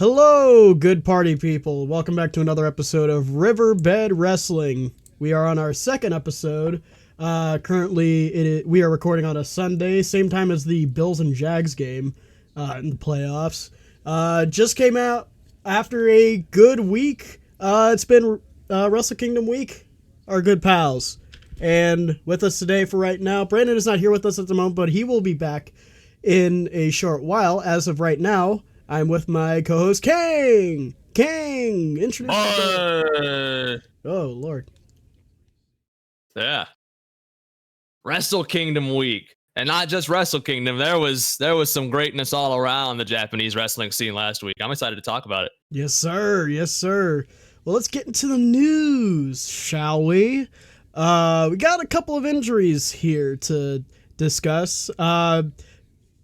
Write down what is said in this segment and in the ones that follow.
Hello, good party people. Welcome back to another episode of Riverbed Wrestling. We are on our second episode. Currently, we are recording on a Sunday, same time as the Bills and Jags game in the playoffs. Just came out after a good week. It's been Wrestle Kingdom week. Our good pals. And with us today for right now, Brandon is not here with us at the moment, but he will be back in a short while. As of right now, I'm with my co-host, Kang. Kang, introduce yourself. Oh, Lord. Yeah. Wrestle Kingdom week. And not just Wrestle Kingdom. There was some greatness all around the Japanese wrestling scene last week. I'm excited to talk about it. Yes, sir. Yes, sir. Well, let's get into the news, shall we? We got a couple of injuries here to discuss.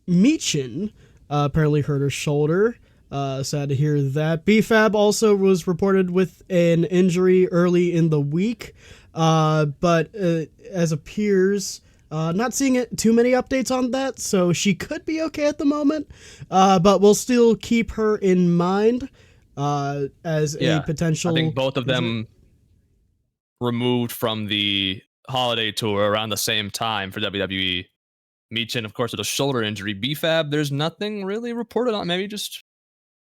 Michin apparently hurt her shoulder. Sad to hear that. BFAB also was reported with an injury early in the week, but as appears, not seeing too many updates on that, so she could be okay at the moment, but we'll still keep her in mind as a potential. I think both of them removed from the holiday tour around the same time for WWE. Michin, of course, with a shoulder injury. BFAB, there's nothing really reported on. Maybe just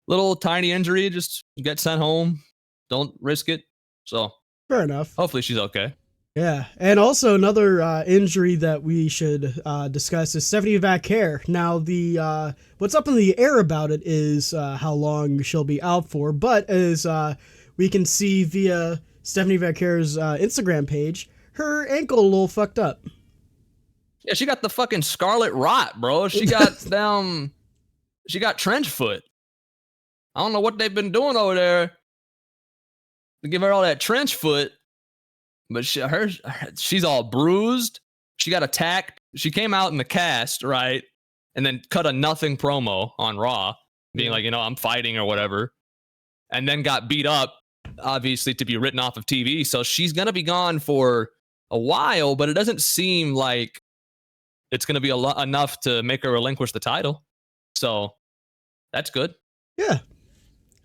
little tiny injury. Just get sent home. Don't risk it. So fair enough. Hopefully she's okay. Yeah, and also another injury that we should discuss is Stephanie Vaquer. Now, the what's up in the air about it is how long she'll be out for. But as we can see via Stephanie Vaquer's Instagram page, her ankle a little fucked up. Yeah, she got the fucking scarlet rot, bro. She got she got trench foot. I don't know what they've been doing over there to give her all that trench foot, but she's all bruised. She got attacked. She came out in the cast, right? And then cut a nothing promo on Raw, being like, I'm fighting or whatever. And then got beat up, obviously, to be written off of TV. So she's going to be gone for a while, but it doesn't seem like it's going to be enough to make her relinquish the title. So that's good. Yeah.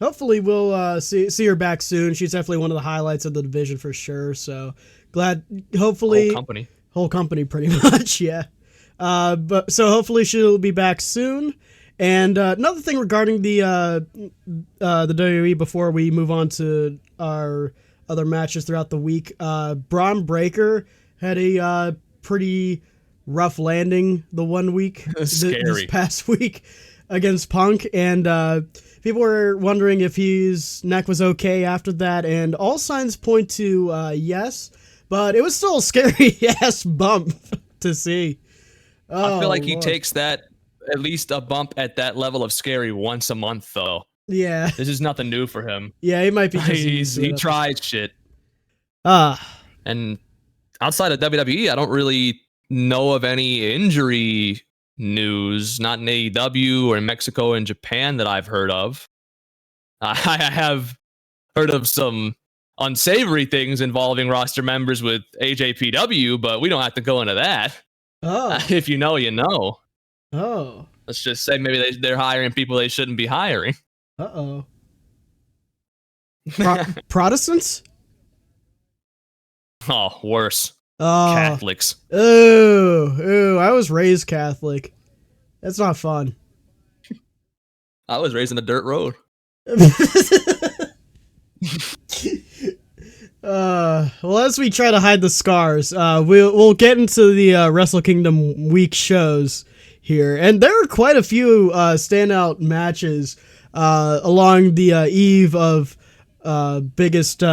Hopefully we'll see her back soon. She's definitely one of the highlights of the division for sure. So glad, hopefully. Whole company pretty much, yeah. But so hopefully she'll be back soon. And another thing regarding the WWE before we move on to our other matches throughout the week, Braun Breaker had a pretty rough landing the one week this past week against Punk, and people were wondering if his neck was okay after that, and all signs point to yes, but it was still a scary ass bump to see. I feel like he takes that, at least a bump at that level of scary, once a month though. Yeah, this is nothing new for him. Yeah, he might be he tries shit. And outside of WWE, I don't really know of any injury news, not in AEW or in Mexico and Japan that I've heard of. I have heard of some unsavory things involving roster members with NJPW, but we don't have to go into that. If you know, you know. Let's just say maybe they're hiring people they shouldn't be hiring. Protestants? Oh, worse. Catholics. Ooh, I was raised Catholic. That's not fun. I was raised in a dirt road. Well, as we try to hide the scars, we'll get into the Wrestle Kingdom week shows here, and there are quite a few standout matches along the eve of biggest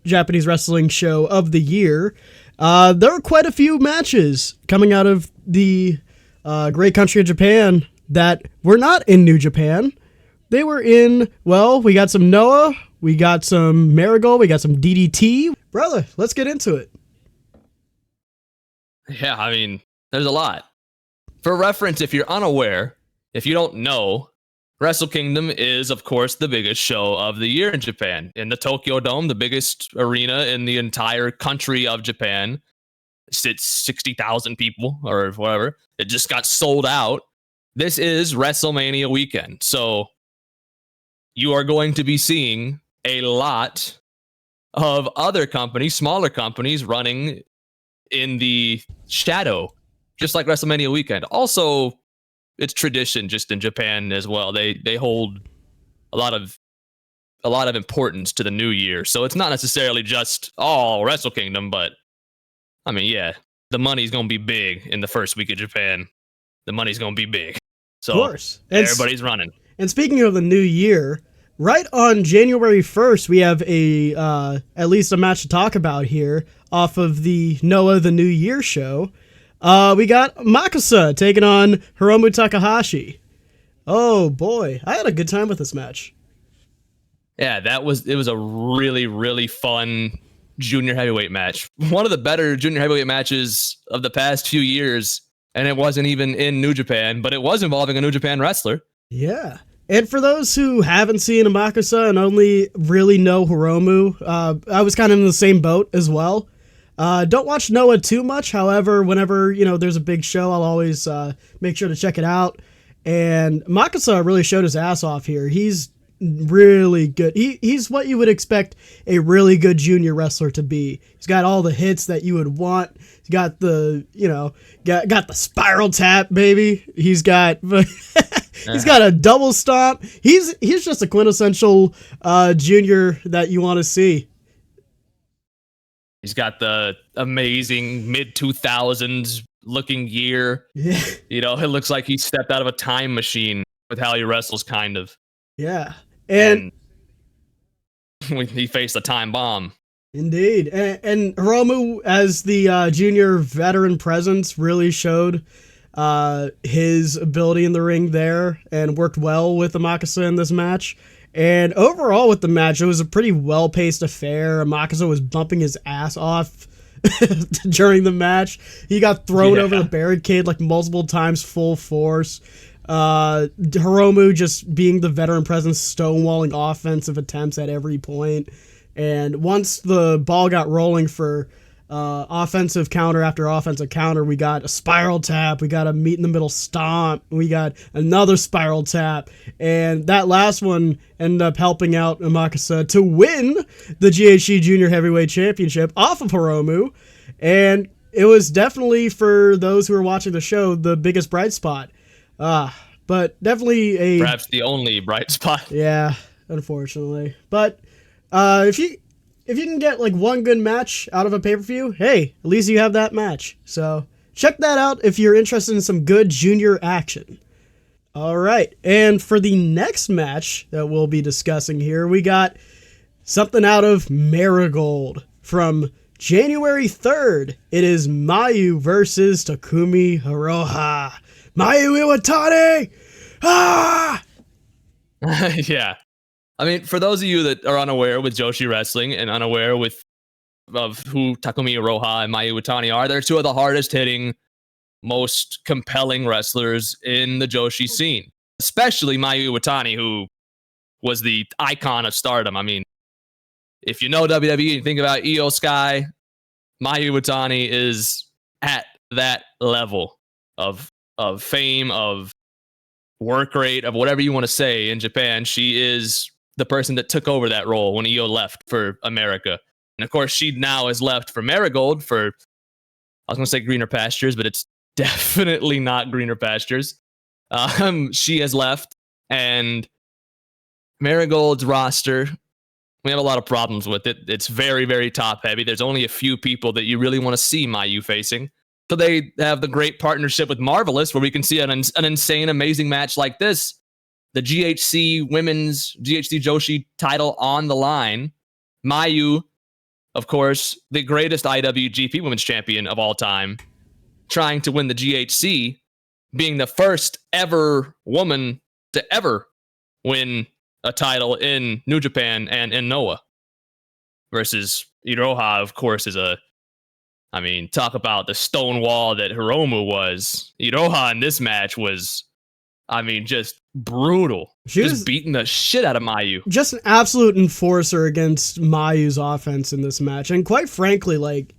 Japanese wrestling show of the year. There were quite a few matches coming out of the great country of Japan that were not in New Japan. They were in, well, we got some Noah, we got some Marigold, we got some DDT. Brother, let's get into it. Yeah, I mean, there's a lot. For reference, if you're unaware, if you don't know, Wrestle Kingdom is, of course, the biggest show of the year in Japan. In the Tokyo Dome, the biggest arena in the entire country of Japan, sits 60,000 people or whatever. It just got sold out. This is WrestleMania weekend. So you are going to be seeing a lot of other companies, smaller companies, running in the shadow, just like WrestleMania weekend. Also, it's tradition just in Japan as well. They hold a lot of importance to the new year. So it's not necessarily just Wrestle Kingdom, but I mean, yeah, the money's going to be big in the first week of Japan. The money's going to be big. So of course. Everybody's running. And speaking of the new year, right on January 1st, we have at least a match to talk about here off of the Noah the New Year show. We got Makusa taking on Hiromu Takahashi. Oh boy, I had a good time with this match. Yeah, it was a really, really fun junior heavyweight match. One of the better junior heavyweight matches of the past few years, and it wasn't even in New Japan, but it was involving a New Japan wrestler. Yeah. And for those who haven't seen Amakusa and only really know Hiromu, I was kind of in the same boat as well. Don't watch Noah too much. However, whenever, there's a big show, I'll always make sure to check it out. And Makusa really showed his ass off here. He's really good. He's what you would expect a really good junior wrestler to be. He's got all the hits that you would want. He's got the, got the spiral tap, baby. He's got... He's got a double stomp. He's just a quintessential junior that you want to see. He's got the amazing mid-2000s looking gear. Yeah. It looks like he stepped out of a time machine with how he wrestles, kind of. Yeah. And he faced a time bomb. Indeed. And Hiromu, as the junior veteran presence, really showed his ability in the ring there and worked well with Amakusa in this match. And overall with the match, it was a pretty well-paced affair. Amakusa was bumping his ass off during the match. He got thrown over the barricade like multiple times, full force. Hiromu just being the veteran presence, stonewalling offensive attempts at every point. And once the ball got rolling for offensive counter after offensive counter, we got a spiral tap, we got a meet in the middle stomp, we got another spiral tap, and that last one ended up helping out Amakusa to win the GHC Junior Heavyweight Championship off of Hiromu. And it was definitely, for those who are watching the show, the biggest bright spot. But definitely perhaps the only bright spot. Yeah, unfortunately. But if you can get like one good match out of a pay-per-view, hey, at least you have that match. So check that out if you're interested in some good junior action. All right, and for the next match that we'll be discussing here, we got something out of Marigold from January 3rd. It is Mayu versus Takumi Iroha. Mayu Iwatani! Ah! Yeah. I mean, for those of you that are unaware with Joshi Wrestling and unaware of who Takumi Iroha and Mayu Iwatani are, they're two of the hardest hitting, most compelling wrestlers in the Joshi scene. Especially Mayu Iwatani, who was the icon of Stardom. I mean, if you know WWE and you think about Io Sky, Mayu Iwatani is at that level of fame, of work rate, of whatever you want to say in Japan. She is the person that took over that role when Io left for America. And of course, she now is left for Marigold for, I was going to say greener pastures, but it's definitely not greener pastures. She has left, and Marigold's roster, we have a lot of problems with it. It's very, very top heavy. There's only a few people that you really want to see Mayu facing. So they have the great partnership with Marvelous, where we can see an insane, amazing match like this. The GHC Women's, GHC Joshi title on the line. Mayu, of course, the greatest IWGP Women's Champion of all time, trying to win the GHC, being the first ever woman to ever win a title in New Japan and in Noah. Versus Iroha, of course, talk about the stone wall that Hiromu was. Iroha in this match was, just brutal. She was beating the shit out of Mayu. Just an absolute enforcer against Mayu's offense in this match. And quite frankly, what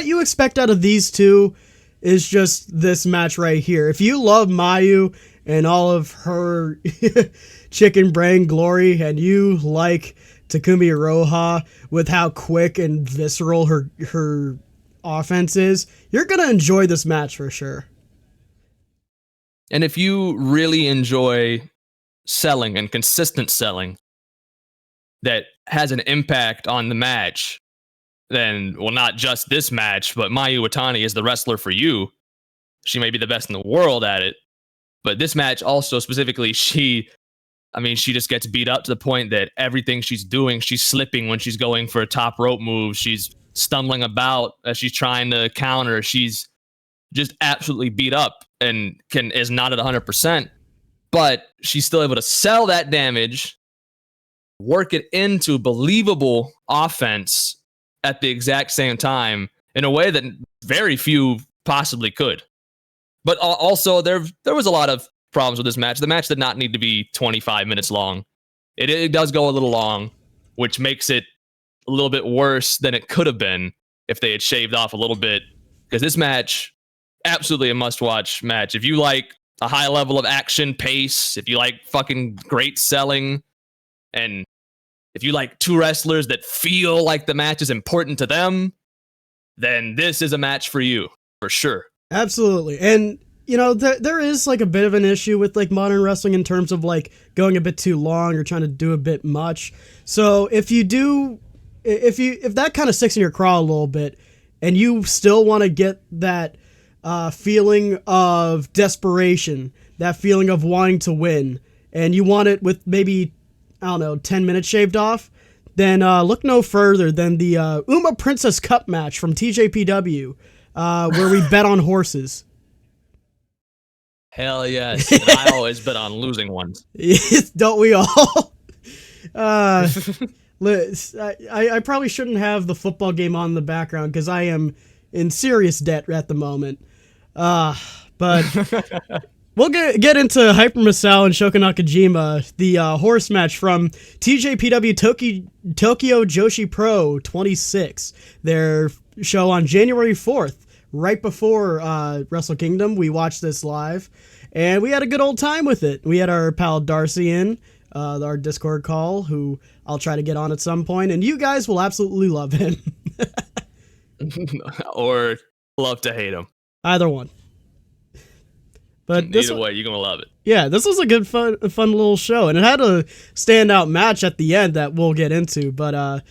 you expect out of these two is just this match right here. If you love Mayu and all of her chicken brain glory, and you like Takumi Iroha with how quick and visceral her offense is, you're going to enjoy this match for sure. And if you really enjoy selling and consistent selling that has an impact on the match, then, well, not just this match, but Mayu Iwatani is the wrestler for you. She may be the best in the world at it, but this match also specifically, she just gets beat up to the point that everything she's doing, she's slipping when she's going for a top rope move. She's stumbling about as she's trying to counter. She's just absolutely beat up and is not at 100%, but she's still able to sell that damage, work it into believable offense at the exact same time in a way that very few possibly could. But also, there was a lot of problems with this match. The match did not need to be 25 minutes long. It does go a little long, which makes it a little bit worse than it could have been if they had shaved off a little bit. Because this match, absolutely a must-watch match. If you like a high level of action pace, if you like fucking great selling, and if you like two wrestlers that feel like the match is important to them, then this is a match for you, for sure. Absolutely. And, you know, there is like a bit of an issue with like modern wrestling in terms of like going a bit too long or trying to do a bit much. So if that kind of sticks in your craw a little bit and you still want to get that feeling of desperation, that feeling of wanting to win, and you want it with maybe, I don't know, 10 minutes shaved off, then look no further than the Uma Princess Cup match from TJPW, where we bet on horses. Hell yes. And I always bet on losing ones. Don't we all? I probably shouldn't have the football game on in the background because I am in serious debt at the moment. But we'll get into Hyper Masao and Shoko Nakajima, the horse match from TJPW Tokyo Joshi Pro 26, their show on January 4th, right before Wrestle Kingdom. We watched this live, and we had a good old time with it. We had our pal Darcy in our Discord call, who I'll try to get on at some point, and you guys will absolutely love him. Or love to hate him. Either one. But either way, you're gonna love it. Yeah, this was a good, fun little show, and it had a standout match at the end that we'll get into. But I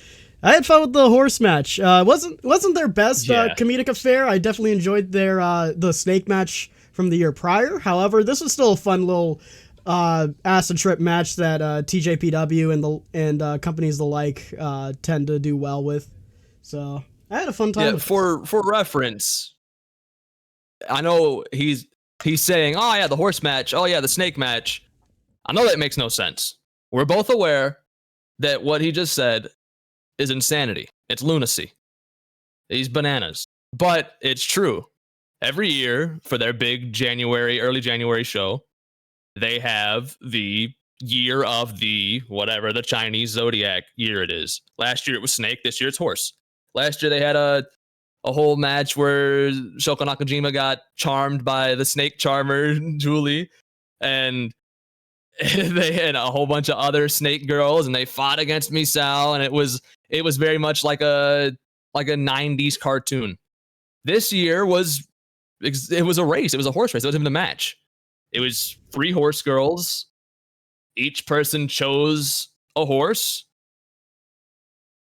had fun with the horse match. Wasn't their best comedic affair. I definitely enjoyed their the snake match from the year prior. However, this was still a fun little acid trip match that TJPW and companies the like tend to do well with. So I had a fun time. Yeah, for reference, I know he's saying, oh yeah, the horse match, oh yeah, the snake match. I know that makes no sense. We're both aware that what he just said is insanity. It's lunacy. He's bananas. But it's true. Every year for their big early January show, they have the year of the whatever the Chinese zodiac year it is. Last year it was snake. This year it's horse. Last year they had a whole match where Shoko Nakajima got charmed by the snake charmer, Julie, and they had a whole bunch of other snake girls, and they fought against Misao, and it was very much like a 90s cartoon. This year it was a race. It was a horse race. It wasn't even a match. It was 3 horse girls. Each person chose a horse,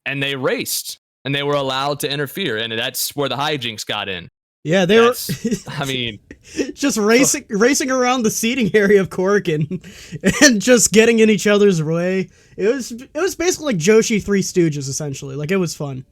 and they raced. And they were allowed to interfere, and that's where the hijinks got in. Yeah, they were. I mean, just racing around the seating area of Korakuen and just getting in each other's way. It was basically like Joshi Three Stooges, essentially. Like, it was fun.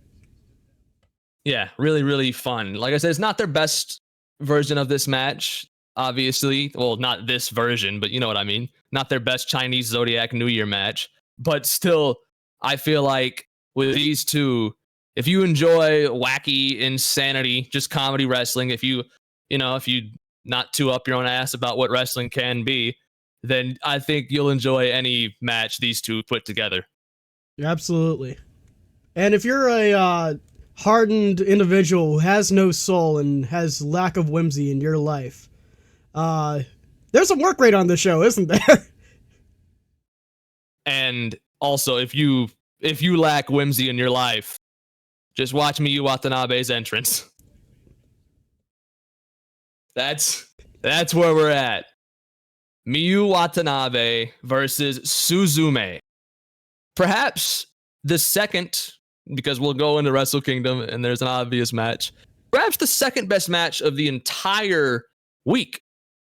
Yeah, really, really fun. Like I said, it's not their best version of this match, obviously. Well, not this version, but you know what I mean. Not their best Chinese Zodiac New Year match, but still, I feel like with these two, if you enjoy wacky insanity, just comedy wrestling, if you not too up your own ass about what wrestling can be, then I think you'll enjoy any match these two put together. Absolutely. And if you're a hardened individual who has no soul and has lack of whimsy in your life, There's some work rate on the show, isn't there? And also, if you lack whimsy in your life, just watch Miyu Watanabe's entrance. That's where we're at. Miyu Watanabe versus Suzume. Perhaps the second, because we'll go into Wrestle Kingdom and there's an obvious match, perhaps the second best match of the entire week.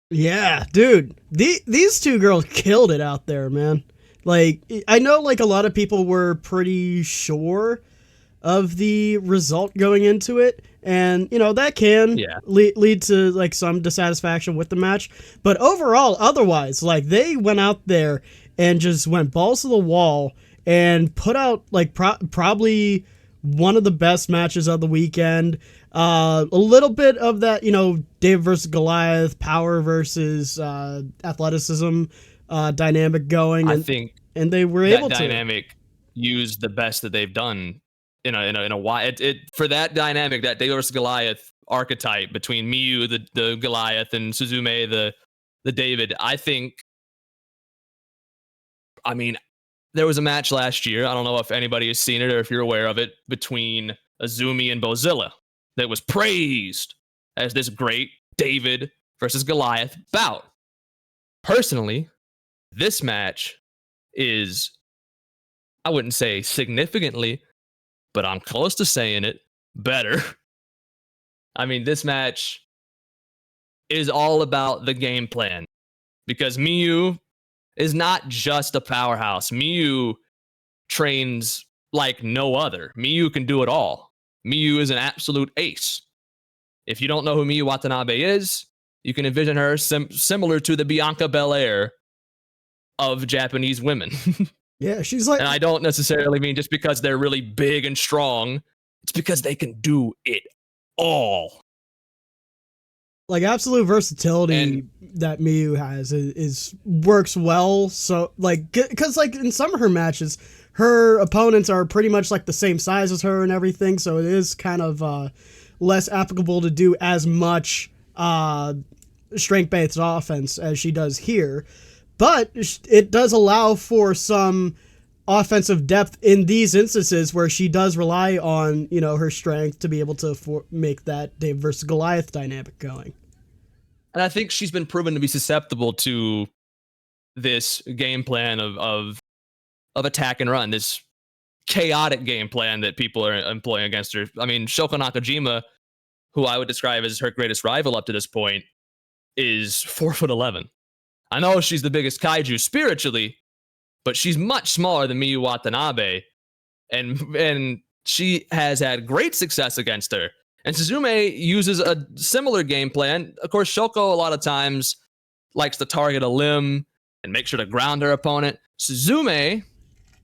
Yeah, dude. These two girls killed it out there, man. Like, I know like a lot of people were pretty sure of the result going into it, and you know that can lead to like some dissatisfaction with the match, but overall otherwise, like, they went out there and just went balls to the wall and put out like probably one of the best matches of the weekend. A little bit of that, you know, David versus Goliath, power versus athleticism dynamic going, I think and they were able to dynamic use the best that they've done in a while. It for that dynamic, that David versus Goliath archetype between Miyu, the Goliath, and Suzume, the David. I think, I mean, there was a match last year, I don't know if anybody has seen it or if you're aware of it, between Azumi and Bozilla that was praised as this great David versus Goliath bout. Personally, this match is, I wouldn't say significantly, but I'm close to saying it, better. I mean, this match is all about the game plan, because Miyu is not just a powerhouse. Miyu trains like no other. Miyu can do it all. Miyu is an absolute ace. If you don't know who Miyu Watanabe is, you can envision her similar to the Bianca Belair of Japanese women. Yeah, she's like... And I don't necessarily mean just because they're really big and strong. It's because they can do it all. Like, absolute versatility that Miyu has is works well. So, like, because like in some of her matches, her opponents are pretty much like the same size as her and everything. So it is kind of less applicable to do as much strength-based offense as she does here. But it does allow for some offensive depth in these instances where she does rely on, you know, her strength to be able to make that Dave versus Goliath dynamic going. And I think she's been proven to be susceptible to this game plan of attack and run, this chaotic game plan that people are employing against her. I mean, Shoko Nakajima, who I would describe as her greatest rival up to this point, is 4'11". I know she's the biggest kaiju spiritually, but she's much smaller than Miyu Watanabe, and she has had great success against her. And Suzume uses a similar game plan. Of course, Shoko a lot of times likes to target a limb and make sure to ground her opponent. Suzume,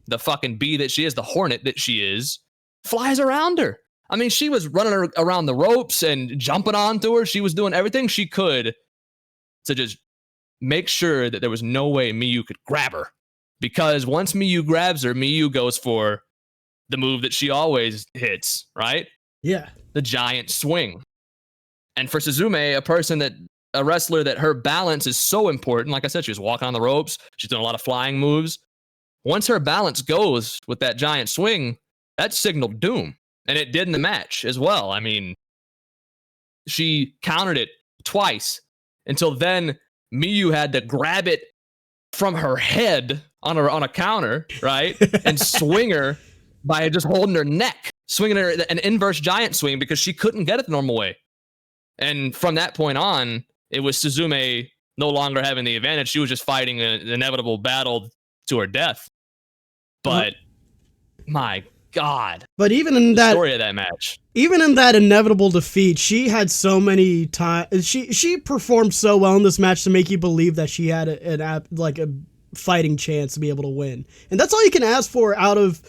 the fucking bee that she is, the hornet that she is, flies around her. I mean, she was running around the ropes and jumping onto her. She was doing everything she could to just make sure that there was no way Miyu could grab her. Because once Miyu grabs her, Miyu goes for the move that she always hits, right? Yeah. The giant swing. And for Suzume, a wrestler that her balance is so important, like I said, she was walking on the ropes, she's doing a lot of flying moves. Once her balance goes with that giant swing, that signaled doom. And it did in the match as well. I mean, she countered it twice until then Miyu had to grab it from her head on a counter, right? And swing her by just holding her neck, swinging her an inverse giant swing because she couldn't get it the normal way. And from that point on, it was Suzume no longer having the advantage. She was just fighting an inevitable battle to her death. But my God. But even in that story of that match, even in that inevitable defeat, she had so many times. She performed so well in this match to make you believe that she had a fighting chance to be able to win. And that's all you can ask for out of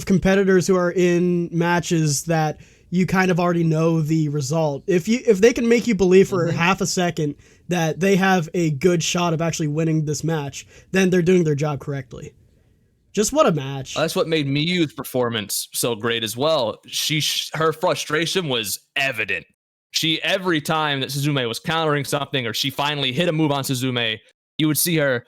competitors who are in matches that you kind of already know the result. If they can make you believe for half a second that they have a good shot of actually winning this match, then they're doing their job correctly. Just what a match. That's what made Miyu's performance so great as well. Her frustration was evident. every time that Suzume was countering something or she finally hit a move on Suzume, you would see her,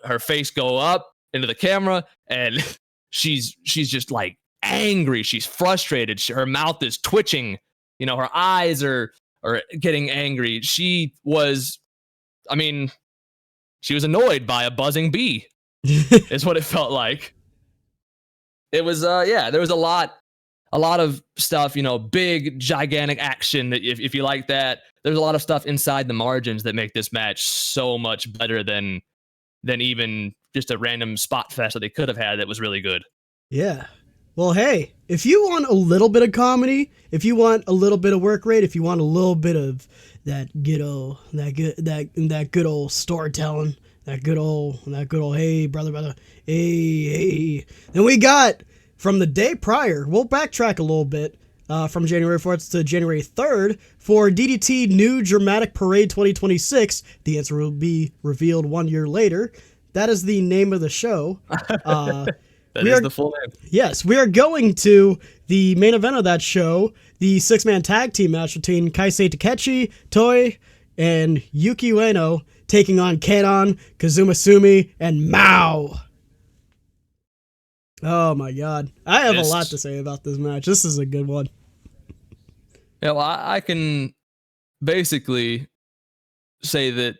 her face go up into the camera, and she's just like angry. She's frustrated. Her mouth is twitching. Her eyes are getting angry. She was annoyed by a buzzing bee, is what it felt like. It was, there was a lot of stuff, big, gigantic action that if you like that, there's a lot of stuff inside the margins that make this match so much better than even just a random spot fest that they could have had that was really good. Yeah. Well, hey, if you want a little bit of comedy, if you want a little bit of work rate, if you want a little bit of that good old storytelling, that good old, hey, brother, hey, then we got from the day prior, we'll backtrack a little bit, from January 4th to January 3rd for DDT New Dramatic Parade 2026. The answer will be revealed 1 year later. That is the name of the show. That is the full name. Yes, we are going to the main event of that show, the 6-man tag team match between Kaisei Takechi, Toi, and Yuki Ueno, taking on Kanon, Kazuma Sumi, and Mao. Oh my god. I have a lot to say about this match. This is a good one. Yeah, well, I can basically say that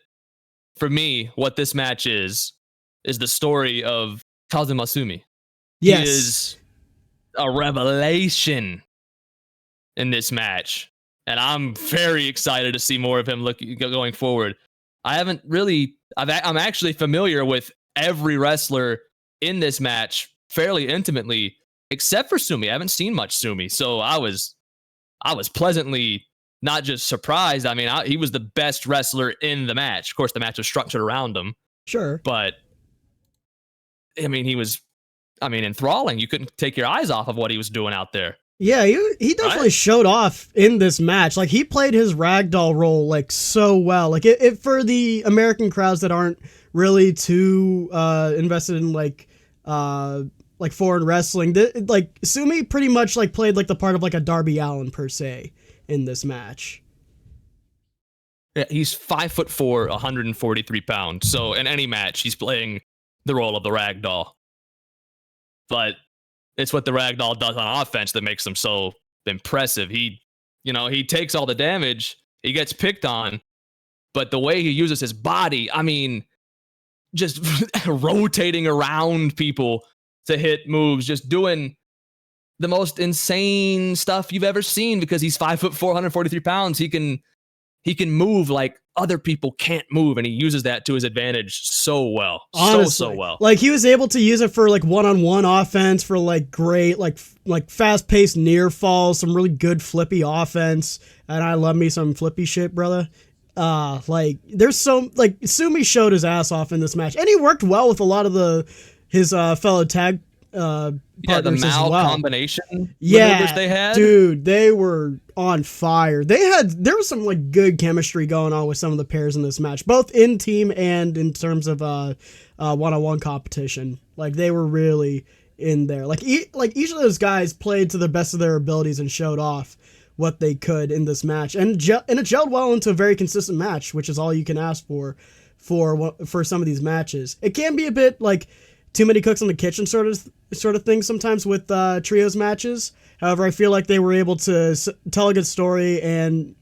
for me, what this match is the story of Kazuma Sumi. Yes. He is a revelation in this match, and I'm very excited to see more of him going forward. I'm actually familiar with every wrestler in this match fairly intimately, except for Sumi. I haven't seen much Sumi, so I was pleasantly not just surprised. I mean, he was the best wrestler in the match. Of course, the match was structured around him. Sure. But, I mean, he was, enthralling. You couldn't take your eyes off of what he was doing out there. Yeah, he definitely showed off in this match. Like, he played his ragdoll role, like, so well. Like, it for the American crowds that aren't really too invested in, like foreign wrestling, like Sumi pretty much like played like the part of like a Darby Allin per se in this match. Yeah, he's 5'4", 143 pounds. So in any match, he's playing the role of the ragdoll. But it's what the ragdoll does on offense that makes him so impressive. He takes all the damage, he gets picked on, but the way he uses his body, just rotating around people to hit moves, just doing the most insane stuff you've ever seen because he's 5'4", 143 pounds. He can move like other people can't move, and he uses that to his advantage so well. Honestly, so well. Like, he was able to use it for like one-on-one offense, for like great like fast-paced near falls, some really good flippy offense, and I love me some flippy shit, brother. Like, there's so, like, Sumi showed his ass off in this match, and he worked well with a lot of his fellow tag partners the Mao as well. Combination maneuvers they had, dude, they were on fire. There was some like good chemistry going on with some of the pairs in this match, both in team and in terms of one-on-one competition. Like, they were really in there. Like, each of those guys played to the best of their abilities and showed off what they could in this match, and it gelled well into a very consistent match, which is all you can ask for some of these matches. It can be a bit like too many cooks in the kitchen sort of thing sometimes with trios matches. However, I feel like they were able to tell a good story and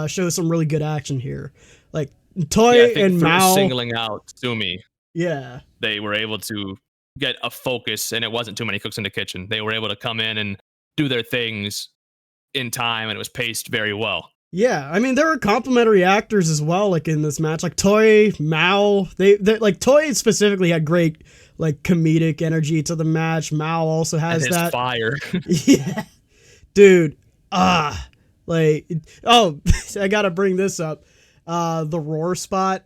show some really good action here. Like, Toi and Mao singling out Sumi. Yeah, they were able to get a focus, and it wasn't too many cooks in the kitchen. They were able to come in and do their things in time, and it was paced very well. Yeah, there were complimentary actors as well, like in this match, like Toi, Mao. They like Toi specifically had great like comedic energy to the match. Mao also has and his that fire. Yeah, dude. I gotta bring this up. The roar spot,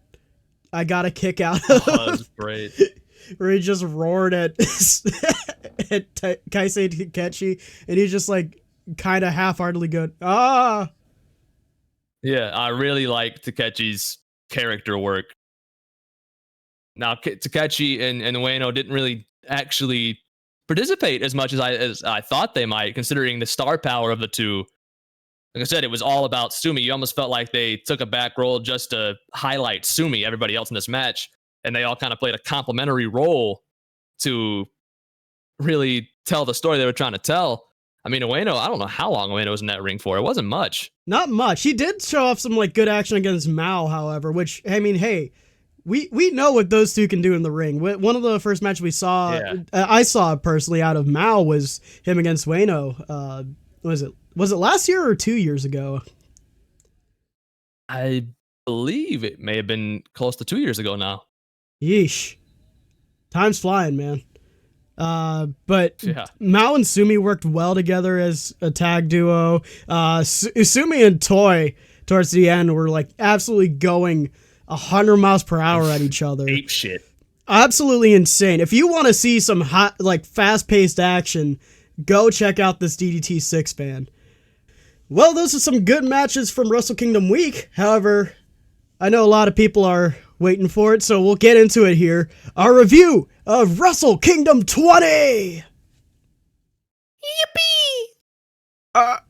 I got a kick out of. Oh, that was great. Where he just roared at Kaisei Takechi, and he just like kind of half-heartedly go, ah. Yeah, I really like Takechi's character work. Now, Takechi and Ueno didn't really actually participate as much as I thought they might, considering the star power of the two. like I said, it was all about Sumi. You almost felt like they took a back role just to highlight Sumi, everybody else in this match, and they all kind of played a complimentary role to really tell the story they were trying to tell. I mean, Ueno, I don't know how long Ueno was in that ring for. It wasn't much. Not much. He did show off some like good action against Mao, however, which, I mean, hey, we know what those two can do in the ring. One of the first matches we saw, I saw personally out of Mao, was him against Ueno. Was it last year or 2 years ago? I believe it may have been close to 2 years ago now. Yeesh. Time's flying, man. But Mao and Sumi worked well together as a tag duo. Sumi and Toy towards the end were like absolutely going 100 miles per hour at each other. Ape shit. Absolutely insane. If you want to see some hot, like fast-paced action, go check out this DDT 6-man. Well, those are some good matches from Wrestle Kingdom week. However, I know a lot of people are waiting for it, so we'll get into it here. Our review of Wrestle Kingdom 20! Yippee!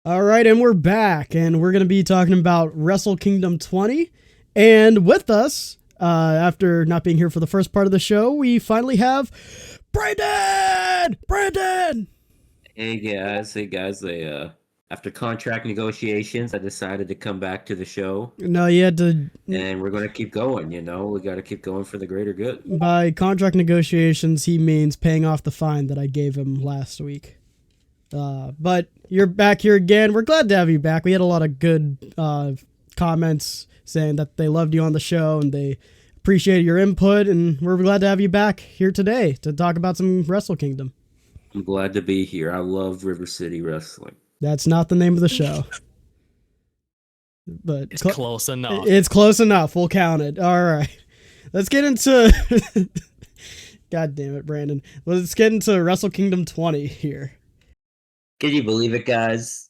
Alright, and we're back, and we're going to be talking about Wrestle Kingdom 20. And with us, after not being here for the first part of the show, we finally have Brandon! Brandon! Hey guys. After contract negotiations, I decided to come back to the show. No, you had to... And we're going to keep going, we got to keep going for the greater good. By contract negotiations, he means paying off the fine that I gave him last week. But you're back here again. We're glad to have you back. We had a lot of good comments saying that they loved you on the show and they appreciated your input, and we're glad to have you back here today to talk about some Wrestle Kingdom. I'm glad to be here. I love River City Wrestling. That's not the name of the show. But it's close enough. It's close enough. We'll count it. All right. Let's get into... God damn it, Brandon. Let's get into Wrestle Kingdom 20 here. Can you believe it, guys?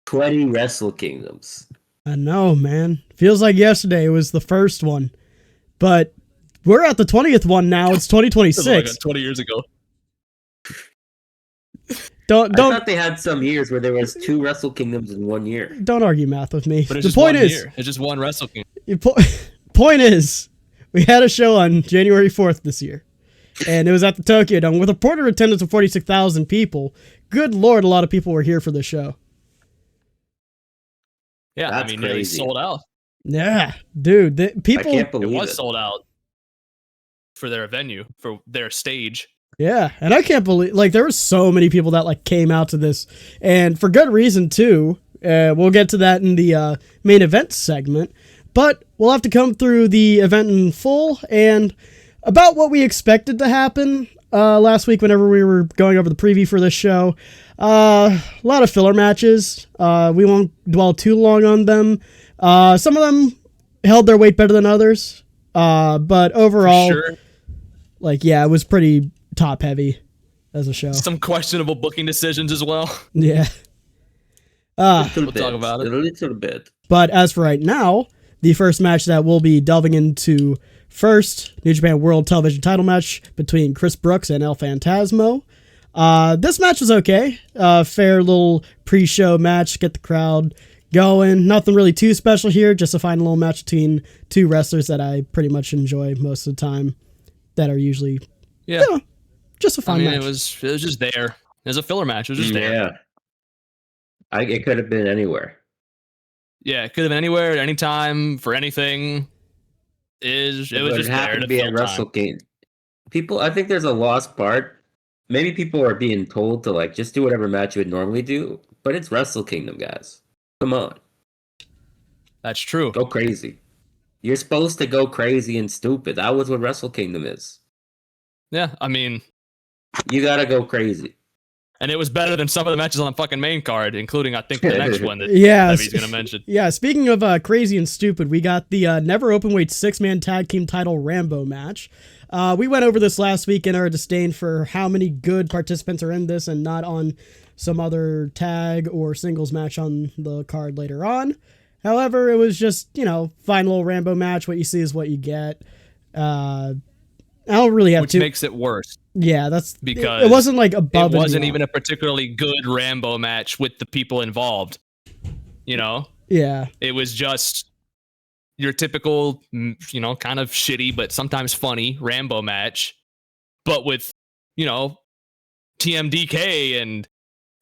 20 Wrestle Kingdoms. I know, man. Feels like yesterday was the first one. But we're at the 20th one now. It's 2026. Like 20 years ago. I thought they had some years where there was 2 Wrestle Kingdoms in 1 year. Don't argue math with me. But the point is, it's just one Wrestle Kingdom. Point is, we had a show on January 4th this year, and it was at the Tokyo Dome with a reported attendance of 46,000 people. Good Lord, a lot of people were here for the show. Yeah, that's nearly crazy. Sold out. Yeah, dude, people. I can't believe it was sold out for their venue, for their stage. Yeah, and I can't believe, like, there were so many people that, like, came out to this, and for good reason, too. We'll get to that in the main event segment, but we'll have to come through the event in full, and about what we expected to happen last week whenever we were going over the preview for this show. A lot of filler matches. We won't dwell too long on them. Some of them held their weight better than others, but overall, like, yeah, it was pretty top heavy as a show. Some questionable booking decisions as well. Yeah. We'll talk about it. A little bit. But as for right now, the first match that we'll be delving into first, New Japan World Television title match between Chris Brooks and El Phantasmo. This match was okay. Fair little pre-show match, get the crowd going. Nothing really too special here, just a fine little match between two wrestlers that I pretty much enjoy most of the time, that are usually, just a fun match. It was just there. It was a filler match. It was just there. Yeah. It could have been anywhere. Yeah, it could have been anywhere, anytime, for anything. It was just happened there to be at Wrestle Kingdom. People, I think there's a lost part. Maybe people are being told to, like, just do whatever match you would normally do, but it's Wrestle Kingdom, guys. Come on. That's true. Go crazy. You're supposed to go crazy and stupid. That was what Wrestle Kingdom is. Yeah, I mean, you gotta go crazy. And it was better than some of the matches on the fucking main card, including, I think, the next one that he's going to mention. Yeah, speaking of crazy and stupid, we got the Never Openweight 6-man tag team title Rambo match. We went over this last week in our disdain for how many good participants are in this and not on some other tag or singles match on the card later on. However, it was just, fine little Rambo match. What you see is what you get. I don't really have which to. makes it worse. Yeah, that's because it wasn't like above. It wasn't even a particularly good Rambo match with the people involved. You know? Yeah. It was just your typical, you know, kind of shitty but sometimes funny Rambo match, but with, you know, TMDK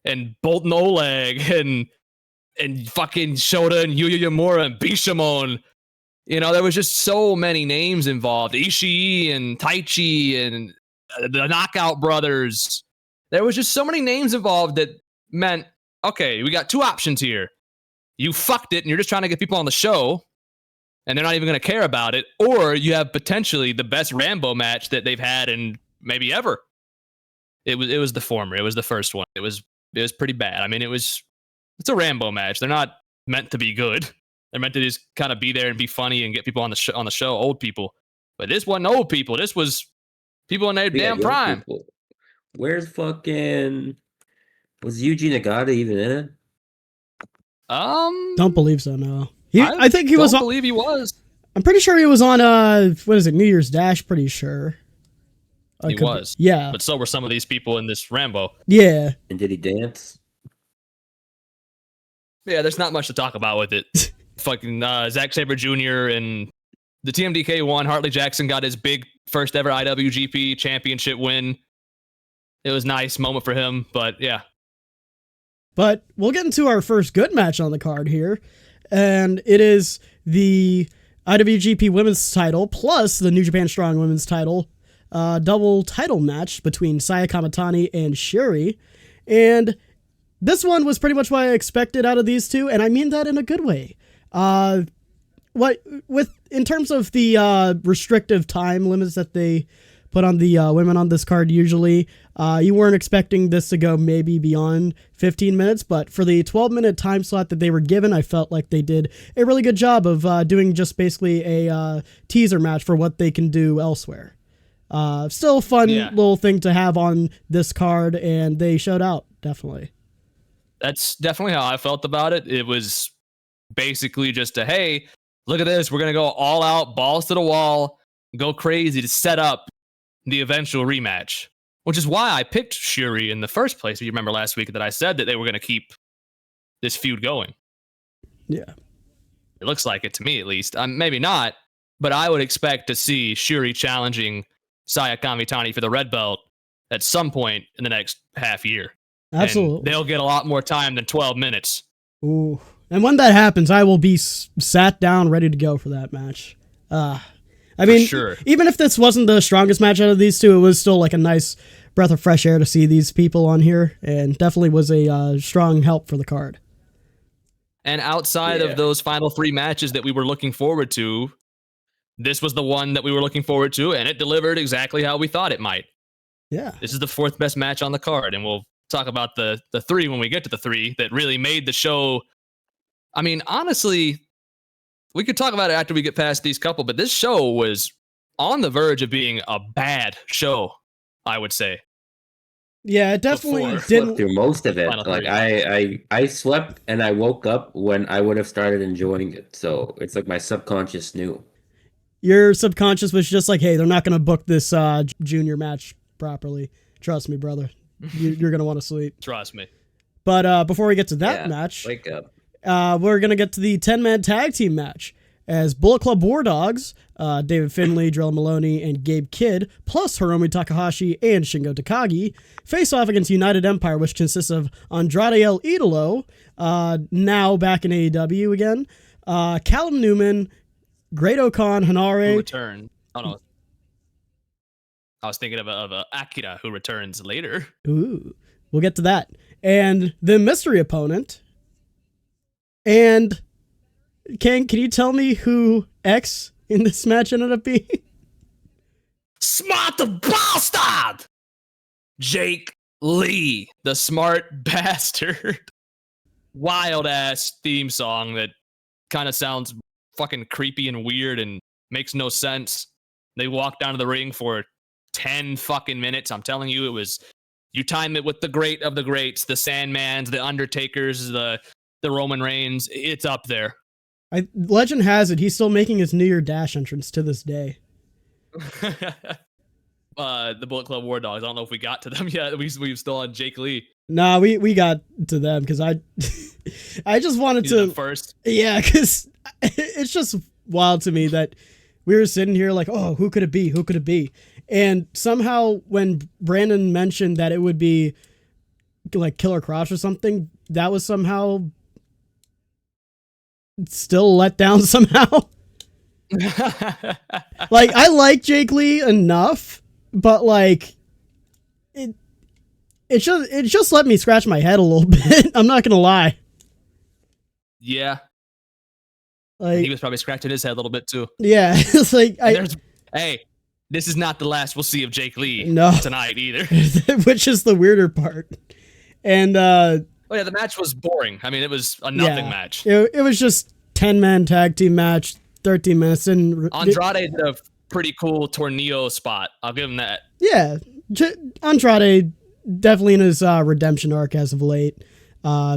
and Bolton Oleg and fucking Shota and Yuya Yamura and Bishamon. You know, there was just so many names involved. Ishii and Taichi and the Knockout Brothers. There was just so many names involved that meant, okay, we got two options here. You fucked it and you're just trying to get people on the show and they're not even going to care about it. Or you have potentially the best Rambo match that they've had in maybe ever. It was the former. It was the first one. It was pretty bad. I mean, it's a Rambo match. They're not meant to be good. They're meant to just kind of be there and be funny and get people on the show, old people. But this wasn't old people. This was people in their damn prime. People. Where's fucking... Was Yuji Nagata even in it? Don't believe so, no. I think he was. Don't believe he was. I'm pretty sure he was on, what is it, New Year's Dash, pretty sure. He was. Yeah. But so were some of these people in this Rambo. Yeah. And did he dance? Yeah, there's not much to talk about with it. Fucking Zack Sabre Jr. and the TMDK won. Hartley Jackson got his big first ever IWGP championship win. It was a nice moment for him, but yeah. But we'll get into our first good match on the card here. And it is the IWGP Women's title plus the New Japan Strong Women's title. Double title match between Saya Kamitani and Shuri. And this one was pretty much what I expected out of these two, and I mean that in a good way. In terms of the restrictive time limits that they put on the women on this card usually, you weren't expecting this to go maybe beyond 15 minutes, but for the 12-minute time slot that they were given, I felt like they did a really good job of doing just basically a teaser match for what they can do elsewhere. Still a fun little thing to have on this card, and they showed out, definitely. That's definitely how I felt about it. It was basically just a, hey, look at this. We're going to go all out, balls to the wall, go crazy to set up the eventual rematch, which is why I picked Shuri in the first place. If you remember last week that I said that they were going to keep this feud going. Yeah. It looks like it to me, at least. Maybe not, but I would expect to see Shuri challenging Saya Kamitani for the red belt at some point in the next half year. Absolutely. And they'll get a lot more time than 12 minutes. Ooh. And when that happens, I will be sat down ready to go for that match. I mean, sure. Even if this wasn't the strongest match out of these two, it was still like a nice breath of fresh air to see these people on here, and definitely was a strong help for the card. And outside of those final three matches that we were looking forward to, this was the one that we were looking forward to, and it delivered exactly how we thought it might. Yeah. This is the fourth best match on the card, and we'll talk about the three when we get to the three that really made the show. I mean, honestly, we could talk about it after we get past these couple, but this show was on the verge of being a bad show, I would say. Yeah, it definitely didn't slept through most of it. Like I slept and I woke up when I would have started enjoying it. So it's like my subconscious knew. Your subconscious was just like, hey, they're not going to book this junior match properly. Trust me, brother. You're going to want to sleep. Trust me. But before we get to that match, wake up. We're going to get to the 10-man tag team match as Bullet Club War Dogs, David Finlay, Drell Maloney, and Gabe Kidd, plus Hiromu Takahashi and Shingo Takagi, face off against United Empire, which consists of Andrade El Idolo, now back in AEW again, Callum Newman, Great Okan, Hanare. Who return? Oh, no. I was thinking of Akira, who returns later. Ooh, we'll get to that. And the mystery opponent. And Kang, can you tell me who X in this match ended up being? Smart bastard! Jake Lee, the smart bastard. Wild ass theme song that kind of sounds fucking creepy and weird and makes no sense. They walked down to the ring for 10 fucking minutes. I'm telling you, it was, you time it with the great of the greats, the Sandmans, the Undertakers, the Roman Reigns. It's up there. Legend has it he's still making his New Year Dash entrance to this day. the Bullet Club War Dogs. I don't know if we got to them yet. We've still on Jake Lee. Nah, we got to them because I just wanted to first. Yeah, because it's just wild to me that we were sitting here like, oh, who could it be? Who could it be? And somehow when Brandon mentioned that it would be like Killer Kross or something, that was somehow still let down somehow. Like, I like Jake Lee enough, but like it just let me scratch my head a little bit. I'm not gonna lie. Yeah. Like, he was probably scratching his head a little bit too. Yeah. It's like hey, this is not the last we'll see of Jake Lee tonight either. Which is the weirder part. And oh yeah, the match was boring. I mean, it was a nothing match. It was just 10-man tag team match, 13 minutes, and Andrade did a pretty cool tornillo spot. I'll give him that. Yeah, Andrade definitely in his redemption arc as of late,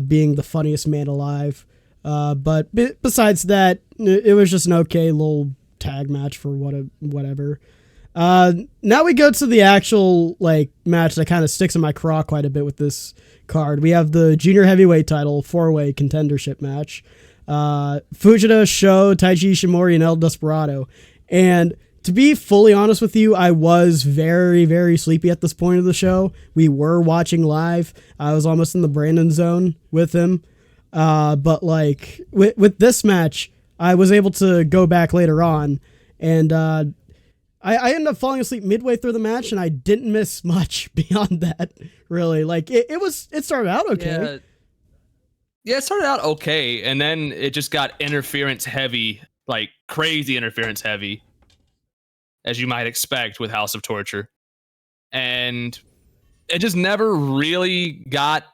being the funniest man alive. But besides that, it was just an okay little tag match for whatever. Now we go to the actual like match that kind of sticks in my craw quite a bit with this card. We have the junior heavyweight title 4-way contendership match. Fujita, Sho, Taiji Ishimori, and El Desperado. And to be fully honest with you, I was very, very sleepy at this point of the show. We were watching live. I was almost in the Brandon zone with him. But like with this match, I was able to go back later on, and I ended up falling asleep midway through the match, and I didn't miss much beyond that. Really, like it started out okay. Yeah, it started out okay, and then it just got interference heavy, like crazy interference heavy, as you might expect with House of Torture. And it just never really it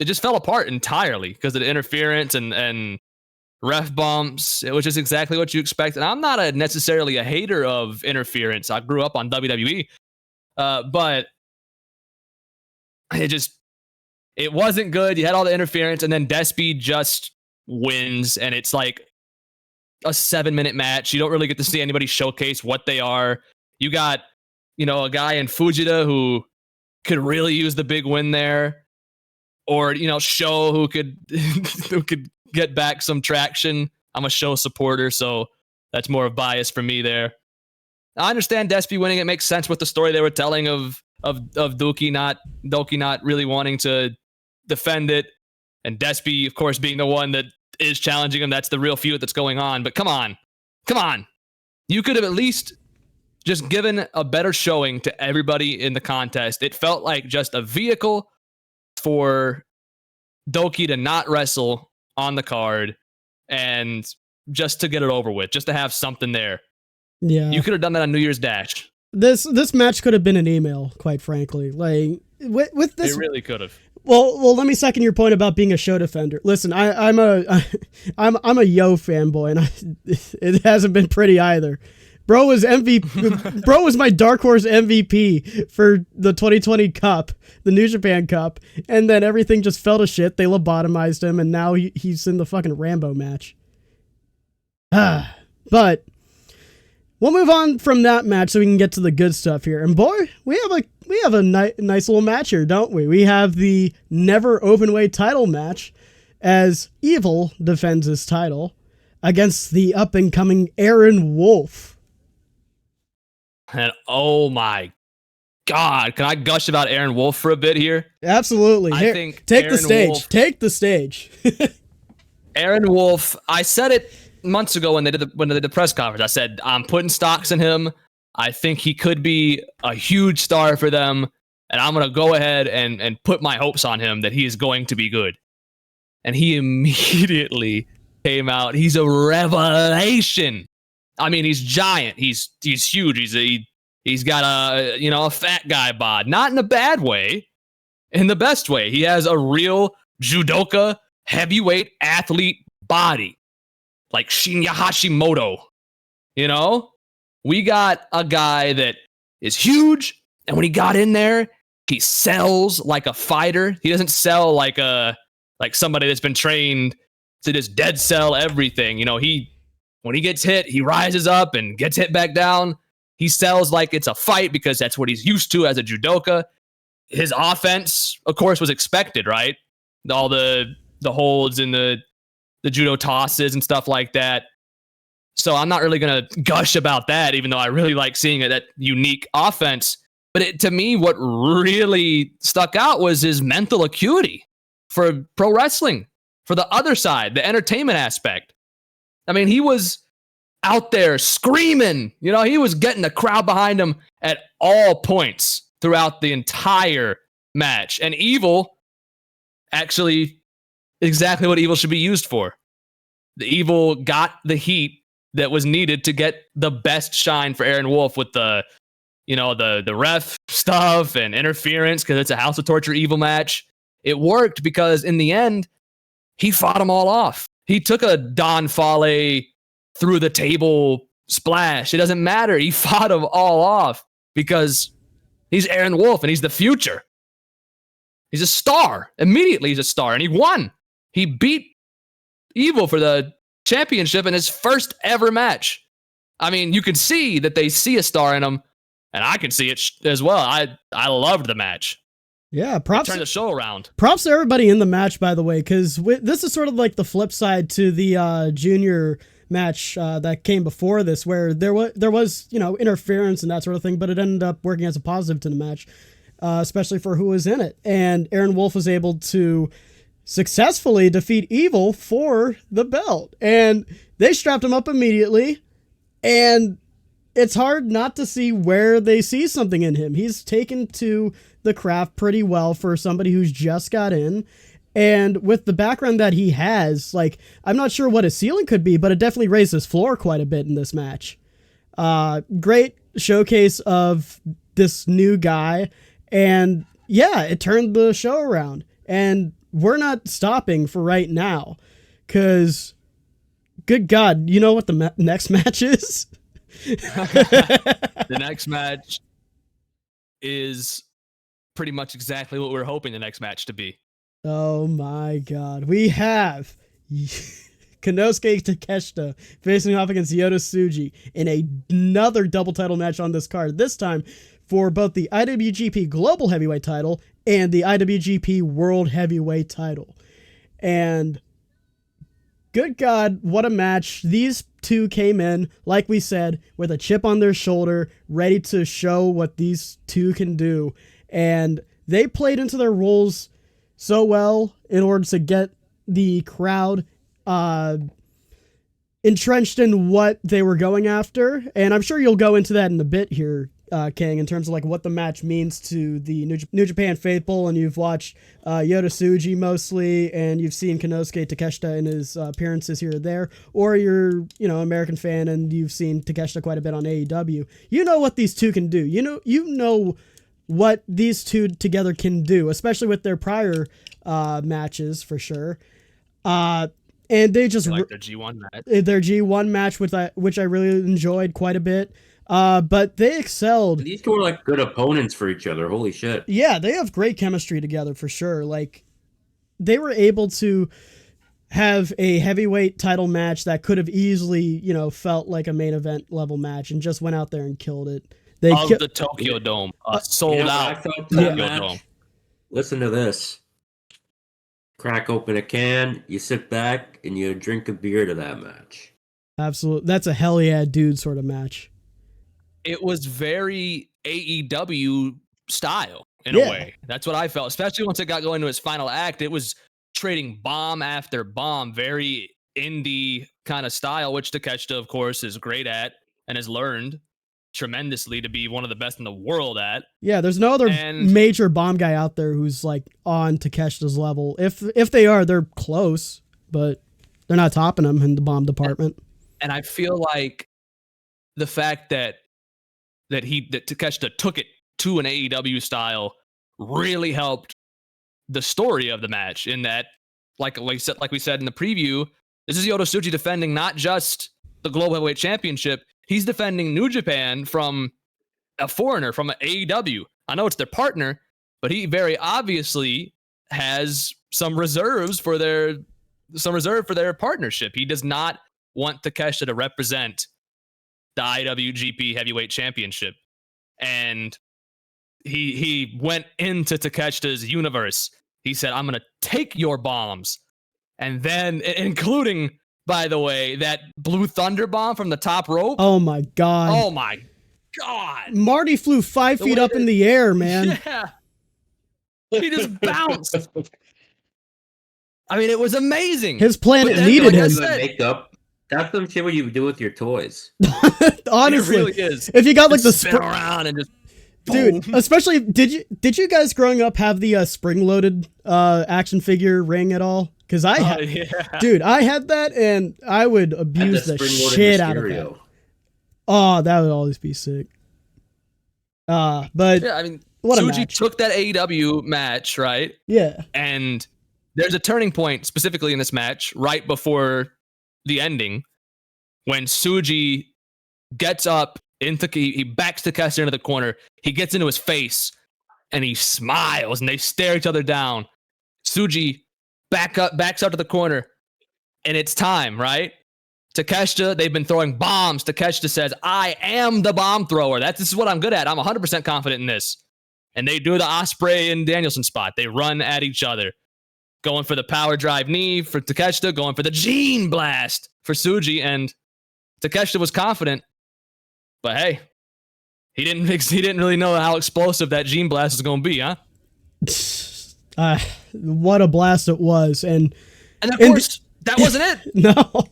just fell apart entirely because of the interference and ref bumps. It was just exactly what you expect. And I'm not necessarily a hater of interference. I grew up on WWE, but it wasn't good. You had all the interference, and then Despy just wins, and it's like a 7-minute match. You don't really get to see anybody showcase what they are. You got, a guy in Fujita who could really use the big win there, or Sho who could who could get back some traction. I'm a Sho supporter, so that's more of bias for me there. I understand Despy winning. It makes sense with the story they were telling of Doki not really wanting to defend it, and Despy, of course, being the one that is challenging him. That's the real feud that's going on. But come on. You could have at least just given a better showing to everybody in the contest. It felt like just a vehicle for Doki to not wrestle on the card and just to get it over with, just to have something there. Yeah. You could have done that on New Year's Dash. This match could have been an email, quite frankly. Like with this, it really could have. Well, let me second your point about being a Sho defender. Listen, I'm a Yo fanboy, and it hasn't been pretty either. Bro was MVP. Bro was my dark horse MVP for the 2020 Cup, the New Japan Cup, and then everything just fell to shit. They lobotomized him, and now he's in the fucking Rambo match. But we'll move on from that match so we can get to the good stuff here. And boy, we have a nice little match here, don't we? We have the Never Openweight title match as Evil defends his title against the up-and-coming Aaron Wolf. And oh my God, can I gush about Aaron Wolf for a bit here? Absolutely. I think take the stage. Take the stage. Aaron Wolf, I said it months ago when they did the press conference. I said, I'm putting stocks in him. I think he could be a huge star for them, and I'm going to go ahead and put my hopes on him that he is going to be good. And he immediately came out. He's a revelation. I mean, he's giant. He's huge. He's got a fat guy bod, not in a bad way, in the best way. He has a real judoka heavyweight athlete body, like Shinya Hashimoto. We got a guy that is huge, and when he got in there, he sells like a fighter. He doesn't sell like somebody that's been trained to just dead sell everything. When he gets hit, he rises up and gets hit back down. He sells like it's a fight because that's what he's used to as a judoka. His offense, of course, was expected, right? All the holds and the judo tosses and stuff like that. So I'm not really going to gush about that, even though I really like seeing that unique offense. But to me, what really stuck out was his mental acuity for pro wrestling, for the other side, the entertainment aspect. I mean, he was out there screaming. You know, he was getting the crowd behind him at all points throughout the entire match. And Evil, actually, exactly what Evil should be used for. The Evil got the heat that was needed to get the best shine for Aaron Wolf with the ref stuff and interference, because it's a House of Torture Evil match. It worked because in the end, he fought them all off. He took a Don Fale through the table splash. It doesn't matter. He fought them all off because he's Aaron Wolf and he's the future. He's a star. Immediately he's a star, and he won. He beat Evil for the championship in his first ever match. I mean, you can see that they see a star in him, and I can see it as well. I loved the match. Yeah, props. Turn the show around. Props to everybody in the match, by the way, because this is sort of like the flip side to the junior match that came before this, where there was interference and that sort of thing, but it ended up working as a positive to the match, especially for who was in it. And Aaron Wolf was able to successfully defeat Evil for the belt, and they strapped him up immediately, and it's hard not to see where they see something in him. He's taken to the craft pretty well for somebody who's just got in, and with the background that he has, like, I'm not sure what his ceiling could be, but it definitely raised his floor quite a bit in this match. Great showcase of this new guy, and yeah, it turned the show around, and we're not stopping for right now, because good God, you know what the next match is? The next match is pretty much exactly what we're hoping the next match to be. Oh my God. We have Konosuke Takeshita facing off against Yota Tsuji in another double title match on this card, this time for both the IWGP Global Heavyweight title and the IWGP World Heavyweight title. And good God, what a match. These two came in, like we said, with a chip on their shoulder, ready to show what these two can do. And they played into their roles so well in order to get the crowd entrenched in what they were going after. And I'm sure you'll go into that in a bit here, Kang, in terms of like what the match means to the New Japan faithful. And you've watched Yota Tsuji mostly, and you've seen Konosuke Takeshita in his appearances here or there, or you're American fan and you've seen Takeshita quite a bit on AEW. You know what these two can do. You know what these two together can do, especially with their prior matches for sure. And they just like their G1 match. Their G1 match which I really enjoyed quite a bit. But they excelled. And these two are like good opponents for each other. Holy shit. Yeah, they have great chemistry together for sure. Like, they were able to have a heavyweight title match that could have easily, felt like a main event level match, and just went out there and killed it. The Tokyo Dome. Sold out Tokyo Dome. Listen to this. Crack open a can, you sit back, and you drink a beer to that match. Absolutely. That's a hell yeah dude sort of match. It was very AEW style in a way. That's what I felt, especially once it got going to its final act. It was trading bomb after bomb, very indie kind of style, which Takeshita, of course, is great at and has learned tremendously to be one of the best in the world at. Yeah, there's no other major bomb guy out there who's like on Takeshita's level. If they are, they're close, but they're not topping him in the bomb department. And I feel like the fact that Takeshita took it to an AEW style really helped the story of the match, in that, like we said in the preview, this is Yota Tsuji defending not just the Global Heavyweight Championship, he's defending New Japan from a foreigner, from an AEW. I know it's their partner, but he very obviously has some reserve for their partnership. He does not want Takeshita to represent the IWGP Heavyweight Championship. And he went into Takeshita's universe. He said, I'm going to take your bombs. And then, including, by the way, that Blue Thunder bomb from the top rope. Oh, my God. Oh, my God. Marty flew 5 feet up in the air, man. Yeah. He just bounced. I mean, it was amazing. His planet needed him. Makeup. That's some shit what you do with your toys. Honestly, it really is. If you got like the spin around and just, dude, especially did you guys growing up have the spring-loaded action figure ring at all? Because I had, dude, I had that and I would abuse the shit out of that. Oh, that would always be sick. But yeah, I mean, what Tsuji took that AEW match, right? Yeah, and there's a turning point specifically in this match right before the ending when Tsuji gets up he backs Takeshita into the corner. He gets into his face and he smiles and they stare each other down. Tsuji backs out to the corner and it's time, right? Takeshita, they've been throwing bombs. Takeshita says, I am the bomb thrower. This is what I'm good at. I'm 100% confident in this. And they do the Ospreay and Danielson spot. They run at each other. Going for the power drive knee for Takeshita, going for the Gene Blast for Tsuji, and Takeshita was confident, but hey, he didn't really know how explosive that Gene Blast was going to be, huh? What a blast it was, and of course that wasn't it. No,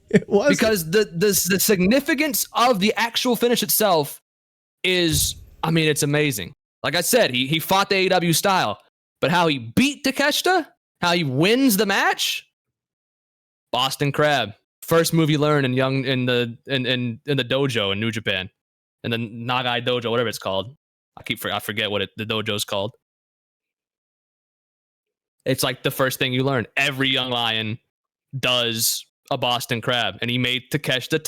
it wasn't, because the significance of the actual finish itself is, I mean, it's amazing. Like I said, he fought the AEW style. But how he beat Takeshita, how he wins the match, Boston Crab. First move you learn in the dojo in New Japan, in the Nagai dojo, whatever it's called. I forget what the dojo's called. It's like the first thing you learn. Every young lion does a Boston Crab, and he made Takeshita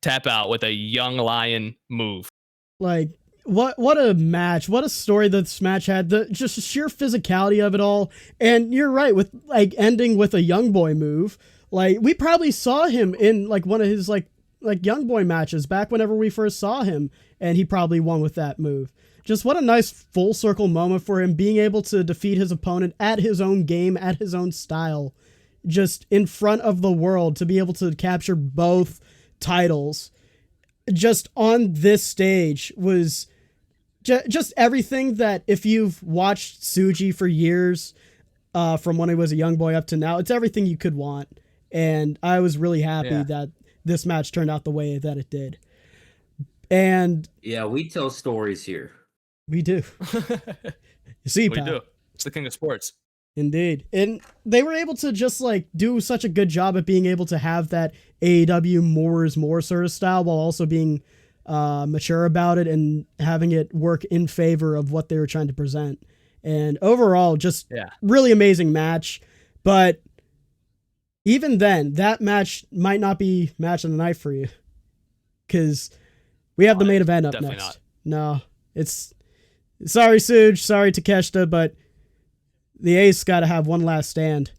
tap out with a young lion move. Like. What a match. What a story this match had. Just the sheer physicality of it all. And you're right, with like ending with a young boy move. Like we probably saw him in like one of his like young boy matches back whenever we first saw him, and he probably won with that move. Just what a nice full circle moment for him, being able to defeat his opponent at his own game, at his own style, just in front of the world, to be able to capture both titles just on this stage was just everything that, if you've watched Tsuji for years, from when he was a young boy up to now, it's everything you could want. And I was really happy that this match turned out the way that it did. And yeah, we tell stories here. We do. You see, we do. It's the king of sports. Indeed. And they were able to just like do such a good job at being able to have that AEW more is more sort of style, while also being mature about it and having it work in favor of what they were trying to present. And overall, just really amazing match. But even then, that match might not be match of the night for you, because we have the main event up next. Not. No, it's sorry, Suge, sorry, Takeshita, but the Ace got to have one last stand,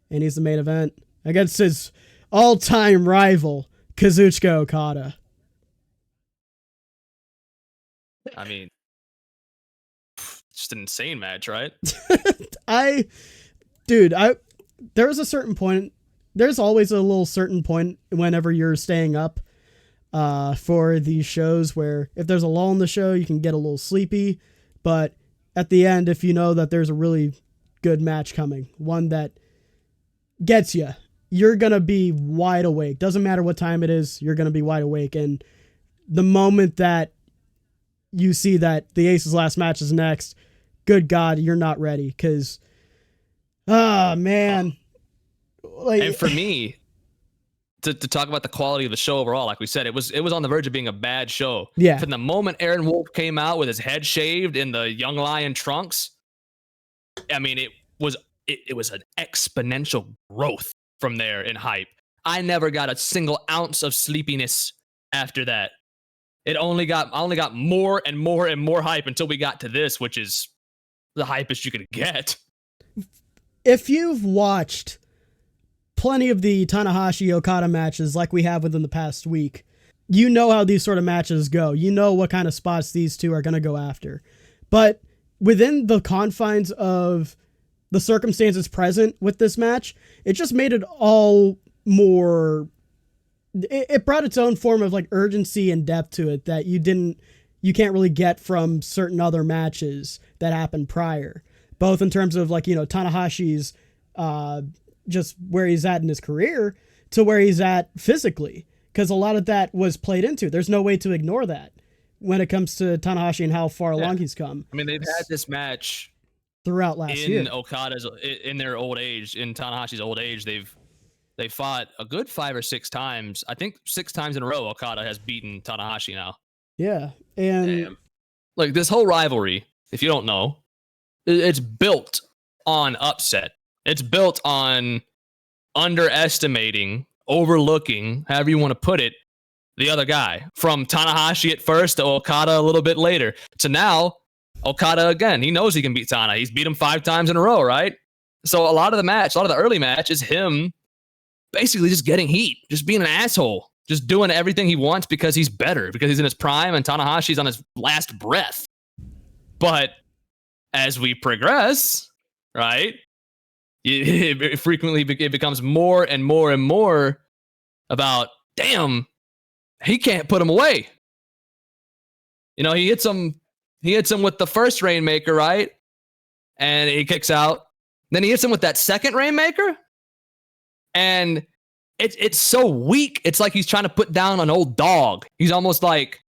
and he's the main event against his all-time rival, Kazuchika Okada. I mean, just an insane match, right? There's a certain point. There's always a little certain point whenever you're staying up for these shows where if there's a lull in the show, you can get a little sleepy. But at the end, if you know that there's a really good match coming, one that gets you, you're going to be wide awake. Doesn't matter what time it is, you're going to be wide awake. And the moment that you see that the Ace's last match is next, good God, you're not ready. Because, man. Like, and for me, to talk about the quality of the show overall, like we said, it was on the verge of being a bad show. Yeah. From the moment Aaron Wolf came out with his head shaved in the Young Lion trunks, I mean, it was an exponential growth from there in hype. I never got a single ounce of sleepiness after that. I only got more and more and more hype until we got to this, which is the hypest you could get. If you've watched plenty of the Tanahashi-Okada matches like we have within the past week, you know how these sort of matches go. You know what kind of spots these two are going to go after. But within the confines of the circumstances present with this match, it just made it all more... It brought its own form of like urgency and depth to it that you can't really get from certain other matches that happened prior. Both in terms of like, you know, Tanahashi's just where he's at in his career to where he's at physically. Because a lot of that was played into. There's no way to ignore that when it comes to Tanahashi and how far along he's come. I mean, they've had this match throughout last year. In their old age, in Tanahashi's old age, they fought a good 5 or 6 times. I think 6 times in a row, Okada has beaten Tanahashi now. Yeah. And like this whole rivalry, if you don't know, it's built on upset. It's built on underestimating, overlooking, however you want to put it, the other guy. From Tanahashi at first to Okada a little bit later. To now, Okada again. He knows he can beat Tana. He's beat him 5 times in a row, right? So a lot of the early match is him basically just getting heat, just being an asshole, just doing everything he wants because he's better, because he's in his prime and Tanahashi's on his last breath. But as we progress, right, it frequently becomes more and more and more about, damn, he can't put him away. You know, he hits him with the first Rainmaker, right? And he kicks out. Then he hits him with that second Rainmaker. And it's so weak. It's like he's trying to put down an old dog. He's almost like,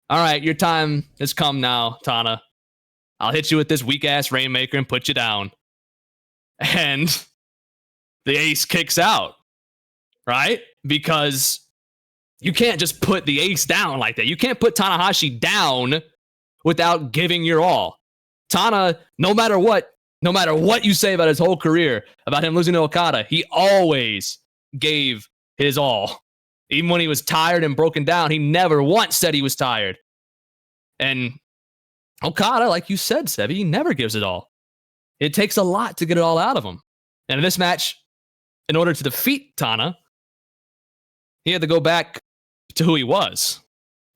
all right, your time has come now, Tana. I'll hit you with this weak-ass Rainmaker and put you down. And the ace kicks out, right? Because you can't just put the ace down like that. You can't put Tanahashi down without giving your all. Tana, no matter what you say about his whole career, about him losing to Okada, he always gave his all. Even when he was tired and broken down, he never once said he was tired. And Okada, like you said, Sebby, he never gives it all. It takes a lot to get it all out of him. And in this match, in order to defeat Tana, he had to go back to who he was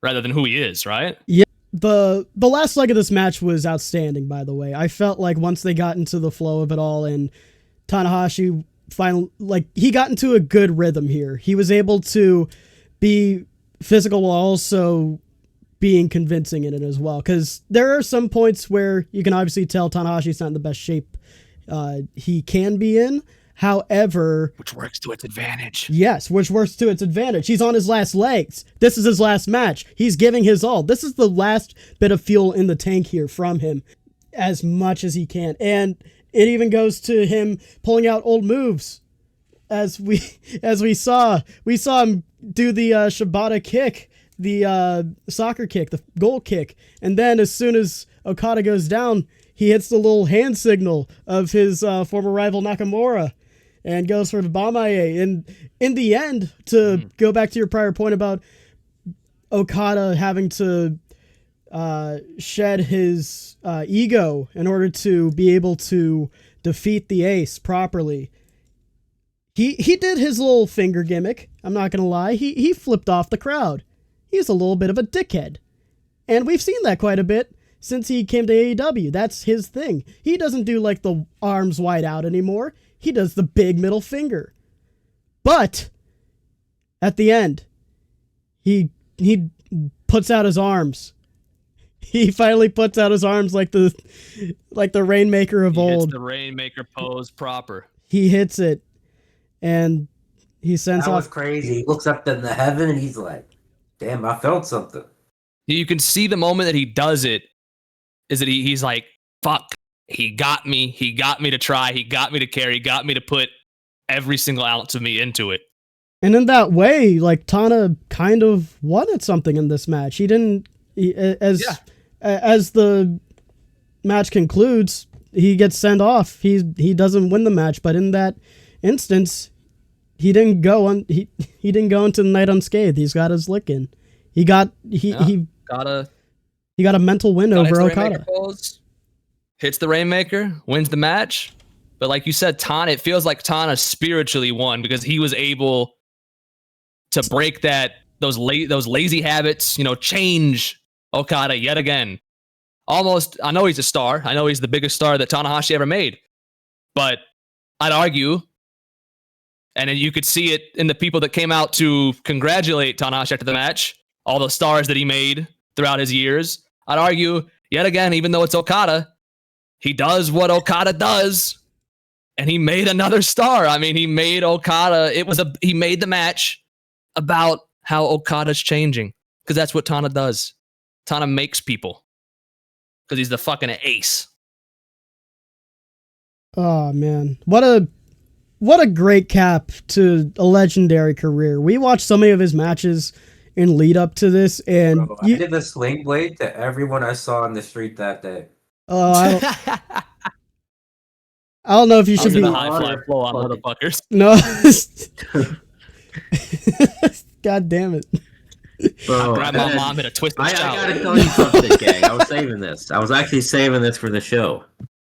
rather than who he is, right? Yeah. The last leg of this match was outstanding, by the way. I felt like once they got into the flow of it all and Tanahashi finally, like, he got into a good rhythm here. He was able to be physical while also being convincing in it as well. Because there are some points where you can obviously tell Tanahashi's not in the best shape he can be in. However... which works to its advantage. Yes, which works to its advantage. He's on his last legs. This is his last match. He's giving his all. This is the last bit of fuel in the tank here from him as much as he can. And it even goes to him pulling out old moves. As we saw him do the Shibata kick, the soccer kick, the goal kick. And then as soon as Okada goes down, he hits the little hand signal of his former rival Nakamura. And goes for the Bamaye. And in the end, to go back to your prior point about Okada having to shed his ego in order to be able to defeat the ace properly, he did his little finger gimmick. I'm not going to lie. He flipped off the crowd. He's a little bit of a dickhead. And we've seen that quite a bit since he came to AEW. That's his thing. He doesn't do like the arms wide out anymore. He does the big middle finger. But at the end, he puts out his arms. He finally puts out his arms like the Rainmaker of old. He hits the Rainmaker pose proper. He hits it, and he sends off. That was crazy. He looks up in the heaven, and he's like, damn, I felt something. You can see the moment that he does it, is that he's like, fuck. He got me. He got me to try. He got me to carry. He got me to put every single ounce of me into it. And in that way, like, Tana kind of wanted something in this match. He didn't... As the match concludes, he gets sent off. He doesn't win the match, but in that instance, he didn't go he didn't go into the night unscathed. He's got his lick in. He got a mental win over Okada. Hits the Rainmaker, wins the match, But like you said, Tana, it feels like Tana spiritually won because he was able to break those lazy habits, change Okada yet again. Almost, I know he's a star. I know he's the biggest star that Tanahashi ever made. But I'd argue, and you could see it in the people that came out to congratulate Tanahashi after the match, all the stars that he made throughout his years. I'd argue, yet again, even though it's Okada, he does what Okada does. And he made another star. I mean, he made Okada. He made the match about how Okada's changing. Because that's what Tana does. Tana makes people. Because he's the fucking ace. Oh man. What a great cap to a legendary career. We watched so many of his matches in lead up to this, and I did the sling blade to everyone I saw on the street that day. Oh, I don't know if you should be the high fly flow on motherfuckers. No. God damn it. Bro, I grabbed my mom in a twisted I shout. gotta tell you something, gang. I was saving this. I was actually saving this for the show.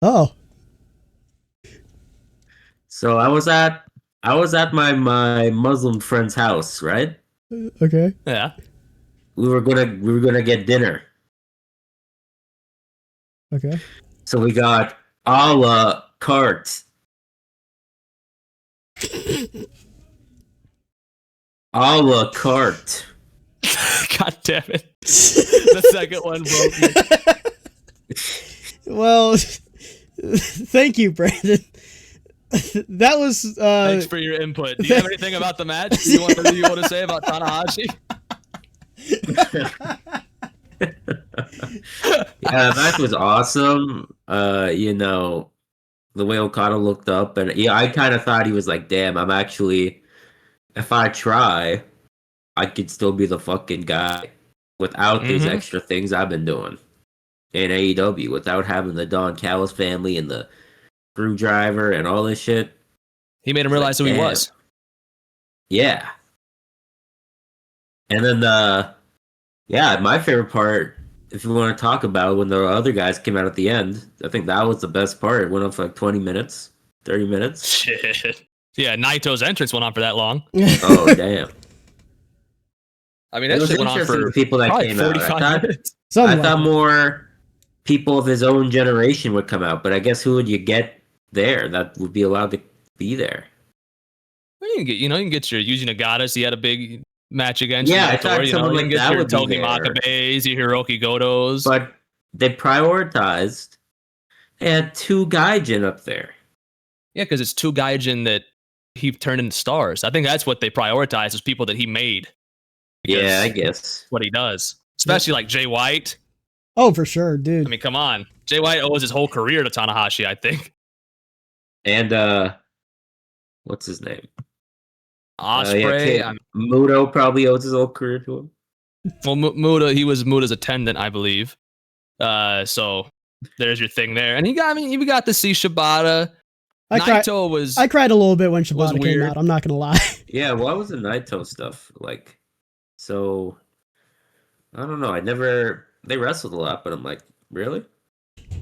Oh. So I was at my Muslim friend's house, right? Okay. Yeah. We were gonna get dinner. Okay. So we got a la carte. A la carte. God damn it. The second one broke me. Well, thank you, Brandon. That was Thanks for your input. Do you have anything about the match you want to say about Tanahashi? Yeah, the match was awesome. The way Okada looked up, and yeah, I kind of thought he was like, damn, I'm actually, if I try, I could still be the fucking guy without these extra things I've been doing in AEW, without having the Don Callis family and the Screwdriver and all this shit. He made him realize who he was. Yeah. And then, my favorite part, if you want to talk about when the other guys came out at the end, I think that was the best part. It went on for like 20 minutes, 30 minutes. Shit. Yeah, Naito's entrance went on for that long. Oh, damn. I mean, that shit went on for the people that came out. 45 minutes. I thought more people of his own generation would come out, but I guess who would you get there that would be allowed to be there? Well, you can get your Yuji Nagatas. He had a big match against. Yeah, I thought someone like that would be Togi there. Makabe's, your Hiroki Gotos. But they prioritized. They had two Gaijin up there. Yeah, because it's two Gaijin that he turned into stars. I think that's what they prioritized, is people that he made. Yeah, I guess. What he does. Especially like Jay White. Oh, for sure, dude. I mean, come on. Jay White owes his whole career to Tanahashi, I think. And, what's his name? Osprey. Muto probably owes his whole career to him. Well, Muta, he was Muta's attendant, I believe. So there's your thing there. And you got to see Shibata. I cried a little bit when Shibata came out. I'm not gonna lie. Yeah, what was the Naito stuff like? So I don't know. They wrestled a lot, but I'm like, really?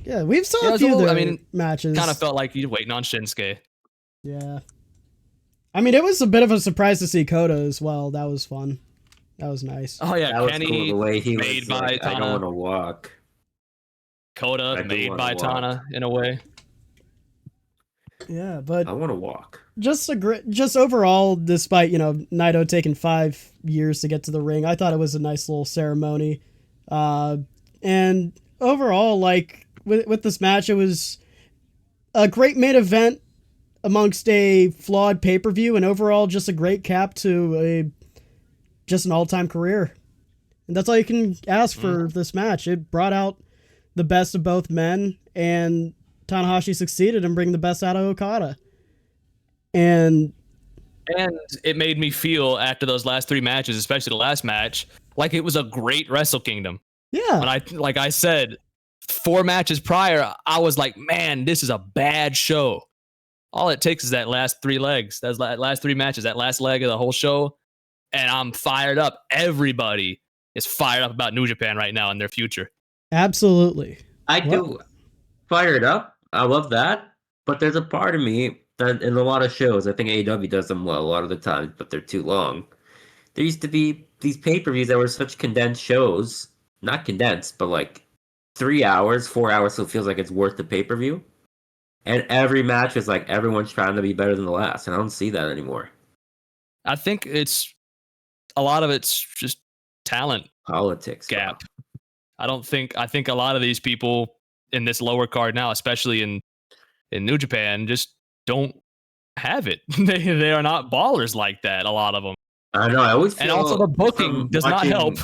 Yeah, we've saw a few of their matches. Kind of felt like you're waiting on Shinsuke. Yeah. I mean, it was a bit of a surprise to see Kota as well. That was fun. That was nice. Oh yeah, that Kenny was cool. The way he made was by like, Tana. I don't want to walk. Kota made by Tana in a way. Yeah, but I want to walk. Just overall, despite Naito taking 5 years to get to the ring, I thought it was a nice little ceremony. And overall, like with this match, it was a great main event amongst a flawed pay-per-view, and overall just a great cap to just an all-time career. And that's all you can ask for this match. It brought out the best of both men, and Tanahashi succeeded in bringing the best out of Okada. And it made me feel, after those last 3 matches, especially the last match, like it was a great Wrestle Kingdom. Yeah. When like I said, 4 matches prior, I was like, man, this is a bad show. All it takes is that last 3 legs, that last 3 matches, that last leg of the whole show, and I'm fired up. Everybody is fired up about New Japan right now and their future. Absolutely. I do fired up. I love that. But there's a part of me that in a lot of shows, I think AEW does them well a lot of the time, but they're too long. There used to be these pay-per-views that were such condensed shows. Not condensed, but like 3 hours, 4 hours, so it feels like it's worth the pay-per-view. And every match is like everyone's trying to be better than the last, and I don't see that anymore. I think it's a lot of it's just talent Politics gap. Wow. I think a lot of these people in this lower card now, especially in New Japan, just don't have it. They are not ballers like that, a lot of them. I know, I always feel... And also the booking does not help.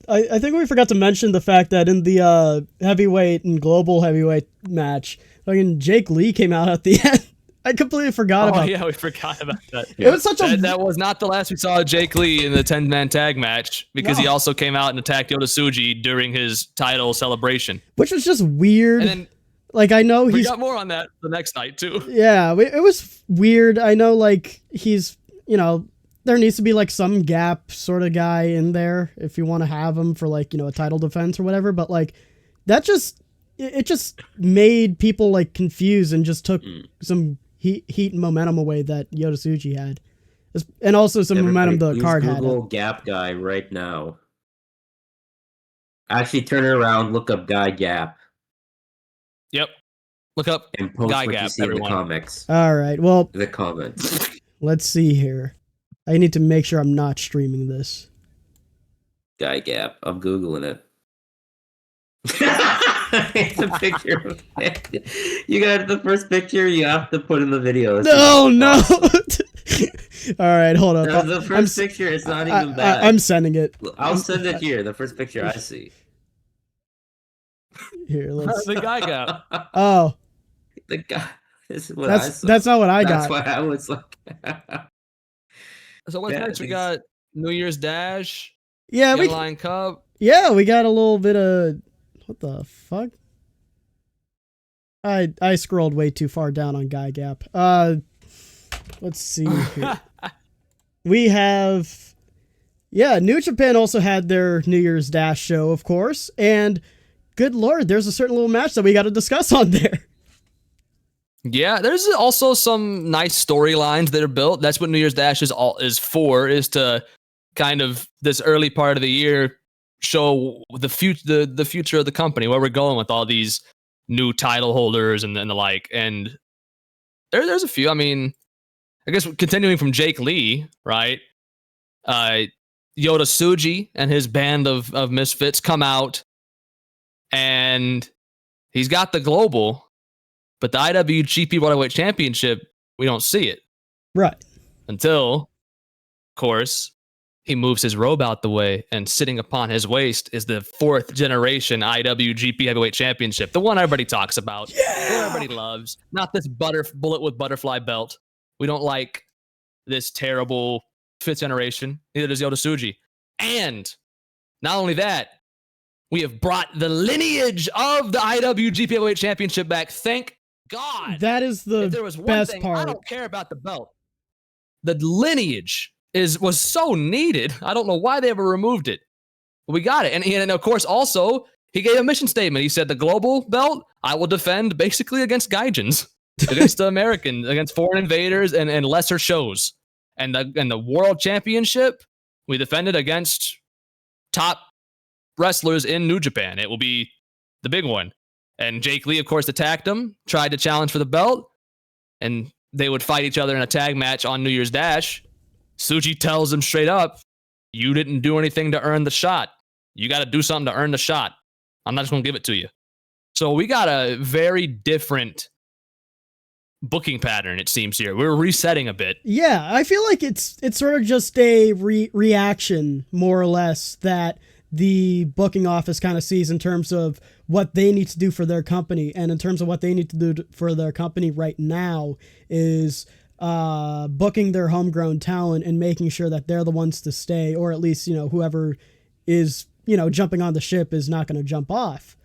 I think we forgot to mention the fact that in the heavyweight and global heavyweight match, fucking Jake Lee came out at the end. I completely forgot about that. Oh, yeah, we forgot about that. It was such that was not the last we saw of Jake Lee in the 10-man tag match, because he also came out and attacked Yota Tsuji during his title celebration. Which was just weird. And then, like, I know we got more on that the next night, too. Yeah, it was weird. I know, like, he's, you know, there needs to be, like, some gap sort of guy in there if you want to have him for, like, you know, a title defense or whatever. But, like, that just, it just made people, like, confused and just took some heat and momentum away that Yota Tsuji had. And also some momentum the card had. Google Gap Guy right now. Actually, turn it around, look up Guy Gap. Yep. Look up and post Guy what Gap, you see everyone. in the comics. All right, well... The comments. Let's see here. I need to make sure I'm not streaming this. Guy Gap. I'm Googling it. It's a picture of it. You got the first picture you have to put in the video. No. All right, hold up. The first picture, it's not even bad. I'm sending it. I'll send it here. The first picture I see. Here, let's. The Guy Gap. Oh. The guy. This is what I saw. That's not what I got. That's what I was like. So what's next? We got New Year's Dash. Yeah, Line Cup. Yeah, we got a little bit of. What the fuck? I scrolled way too far down on Guy Gap. Let's see here. We have, New Japan also had their New Year's Dash show, of course, and good lord, there's a certain little match that we got to discuss on there. Yeah, there's also some nice storylines that are built. That's what New Year's Dash is for, is to kind of this early part of the year show the future of the company, where we're going with all these new title holders and the like. And there's a few. I mean, I guess continuing from Jake Lee, right? Yota Tsuji and his band of misfits come out, and he's got the global, but the IWGP Worldwide Championship, we don't see it. Right. Until, of course, he moves his robe out the way, and sitting upon his waist is the 4th generation IWGP Heavyweight Championship, the one everybody talks about, the one everybody loves. Not this bullet with butterfly belt. We don't like this terrible 5th generation. Neither does Yota Tsuji. And not only that, we have brought the lineage of the IWGP Heavyweight Championship back. Thank God. That is the best part. I don't care about the belt. The lineage was so needed. I don't know why they ever removed it. But we got it. And of course, also, he gave a mission statement. He said, the global belt, I will defend basically against Gaijins, against the Americans, against foreign invaders and lesser shows. And the world championship, we defended against top wrestlers in New Japan. It will be the big one. And Jake Lee, of course, attacked him, tried to challenge for the belt, and they would fight each other in a tag match on New Year's Dash. Tsuji tells him straight up, you didn't do anything to earn the shot. You got to do something to earn the shot. I'm not just going to give it to you. So we got a very different booking pattern, it seems here. We're resetting a bit. Yeah, I feel like it's sort of just a reaction, more or less, that the booking office kind of sees in terms of what they need to do for their company. And in terms of what they need to do for their company right now is booking their homegrown talent and making sure that they're the ones to stay, or at least, whoever is, jumping on the ship is not going to jump off.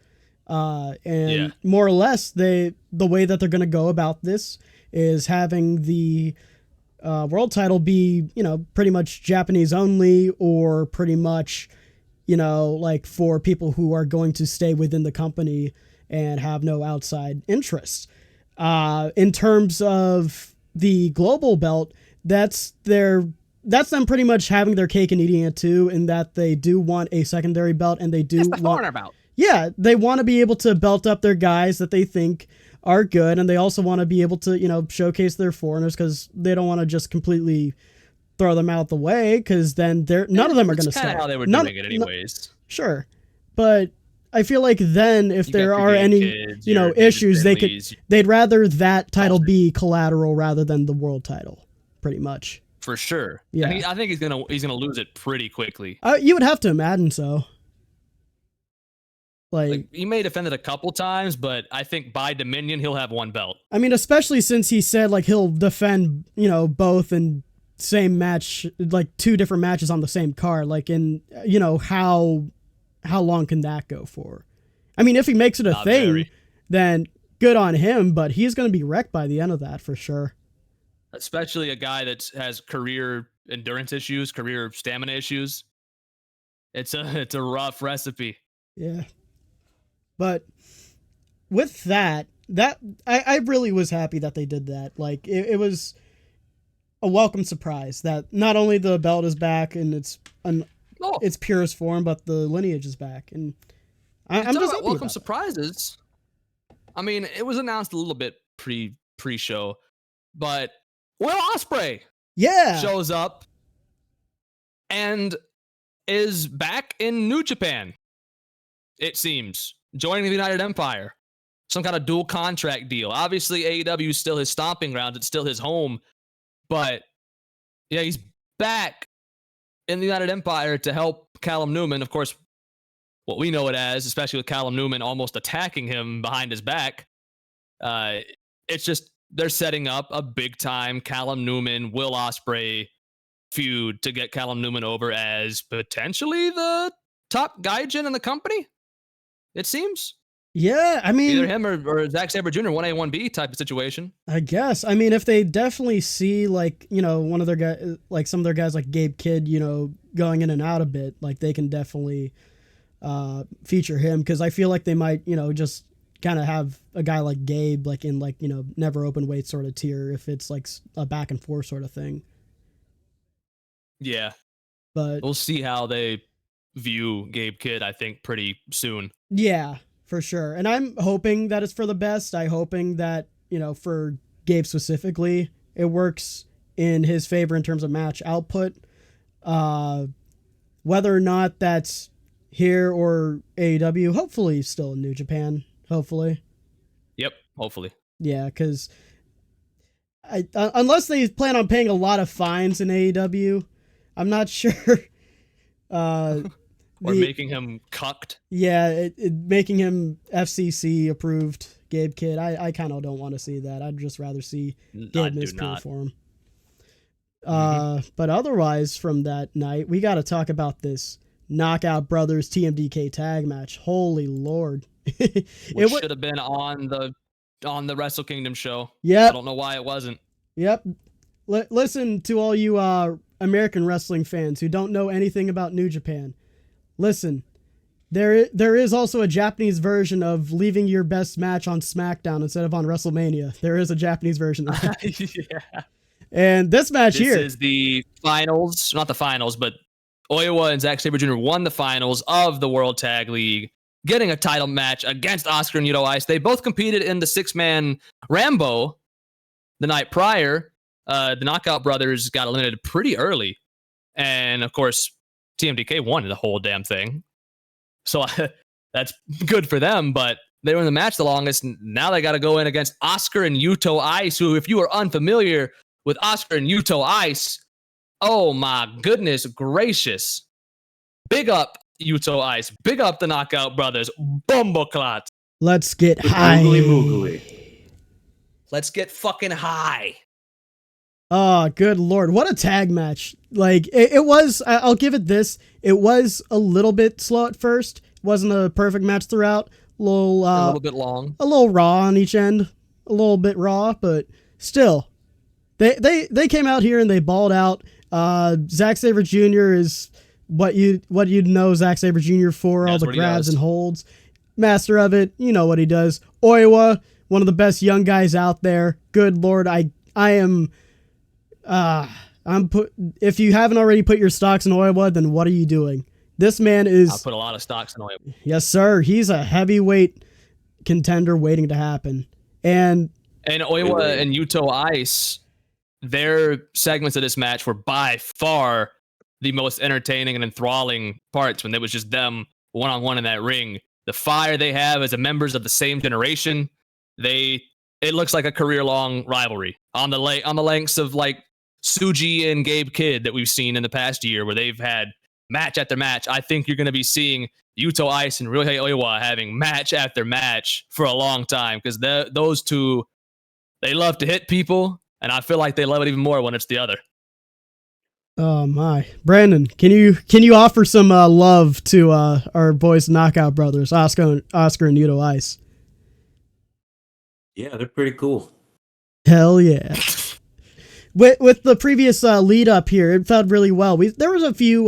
More or less, the way that they're going to go about this is having the world title be, pretty much Japanese only, or pretty much, like for people who are going to stay within the company and have no outside interests. In terms of the global belt, that's them pretty much having their cake and eating it too, in that they do want a secondary belt, and they do It's the want foreigner belt. Yeah, they want to be able to belt up their guys that they think are good, and they also want to be able to, showcase their foreigners, because they don't want to just completely throw them out the way, because then none of them are going to start. That's kind of how they were doing it anyways. Sure, but I feel like then if there are any issues, they'd rather that title be collateral rather than the world title, pretty much. For sure. Yeah, I think he's gonna lose it pretty quickly. You would have to imagine so. Like, he may defend it a couple times, but I think by Dominion he'll have one belt. I mean, especially since he said like he'll defend, both in same match, like 2 different matches on the same card. Like, in how long can that go for? I mean, if he makes it a thing, then good on him, but he's going to be wrecked by the end of that for sure. Especially a guy that has career endurance issues, career stamina issues. It's a rough recipe. Yeah. But with that I really was happy that they did that. Like, it was a welcome surprise that not only the belt is back in its purest form, but the lineage is back. And I'm just happy welcome about surprises. I mean, it was announced a little bit pre-show, but Will Ospreay shows up and is back in New Japan, it seems, joining the United Empire. Some kind of dual contract deal. Obviously, AEW is still his stomping grounds. It's still his home. But, yeah, he's back in the United Empire to help Callum Newman. Of course, what we know it as, especially with Callum Newman almost attacking him behind his back. It's just they're setting up a big-time Callum Newman, Will Ospreay feud to get Callum Newman over as potentially the top gaijin in the company, it seems. Yeah, I mean, either him or Zack Sabre Jr., 1A, 1B type of situation. I guess. I mean, if they definitely see, like, one of their guys, like some of their guys like Gabe Kidd, going in and out a bit, like, they can definitely feature him, because I feel like they might, just kind of have a guy like Gabe, like, in, like, never open weight sort of tier, if it's like a back and forth sort of thing. Yeah. But we'll see how they view Gabe Kidd, I think, pretty soon. Yeah, for sure. And I'm hoping that it's for the best. I'm hoping that, for Gabe specifically, it works in his favor in terms of match output. Whether or not that's here or AEW, hopefully still in New Japan. Hopefully. Yep, hopefully. Yeah, because unless they plan on paying a lot of fines in AEW, I'm not sure. Or making him cucked. Yeah, making him FCC approved Gabe Kidd. I kind of don't want to see that. I'd just rather see Gabe in his pure form. But otherwise, from that night, we got to talk about this Knockout Brothers TMDK tag match. Holy Lord. Which should have been on the Wrestle Kingdom show. Yeah. I don't know why it wasn't. Yep. Listen to all you American wrestling fans who don't know anything about New Japan. Listen, there is also a Japanese version of leaving your best match on SmackDown instead of on WrestleMania. There is a Japanese version of that. Yeah. And this match here. This is the finals, not the finals, but Oiwa and Zack Sabre Jr. won the finals of the World Tag League, getting a title match against Oscar and Yuto Ice. They both competed in the 6-man Rambo the night prior. The Knockout Brothers got eliminated pretty early. And, of course, TMDK won the whole damn thing. So that's good for them, but they were in the match the longest. Now they got to go in against Oscar and Yuto Ice, who, if you are unfamiliar with Oscar and Yuto Ice, oh my goodness gracious. Big up Yuto Ice. Big up the Knockout Brothers. Bumbleclot. Let's get high. Moogly. Let's get fucking high. Oh, good Lord. What a tag match. Like, it was, I'll give it this. It was a little bit slow at first. It wasn't a perfect match throughout. A little bit long. A little raw on each end. A little bit raw, but still. They came out here and they balled out. Zack Sabre Jr. is what you'd know Zack Sabre Jr. for, all the grabs and holds. Master of it. You know what he does. Oiwa one of the best young guys out there. Good Lord, if you haven't already put your stocks in Oiwa, then what are you doing? This man is... I'll put a lot of stocks in Oiwa. Yes, sir. He's a heavyweight contender waiting to happen. And Oiwa and Yuto Ice, their segments of this match were by far the most entertaining and enthralling parts when it was just them one-on-one in that ring. The fire they have as members of the same generation, it looks like a career-long rivalry on the lengths of like Suji and Gabe Kidd that we've seen in the past year, where they've had match after match. I think you're going to be seeing Yuto Ice and Ryohei Oiwa having match after match for a long time, because those two, they love to hit people, and I feel like they love it even more when it's the other. Oh my, Brandon, can you offer some love to our boys, Knockout Brothers, Oscar and Yuto Ice? Yeah, they're pretty cool. Hell yeah. With the previous lead up here, it felt really well. There was a few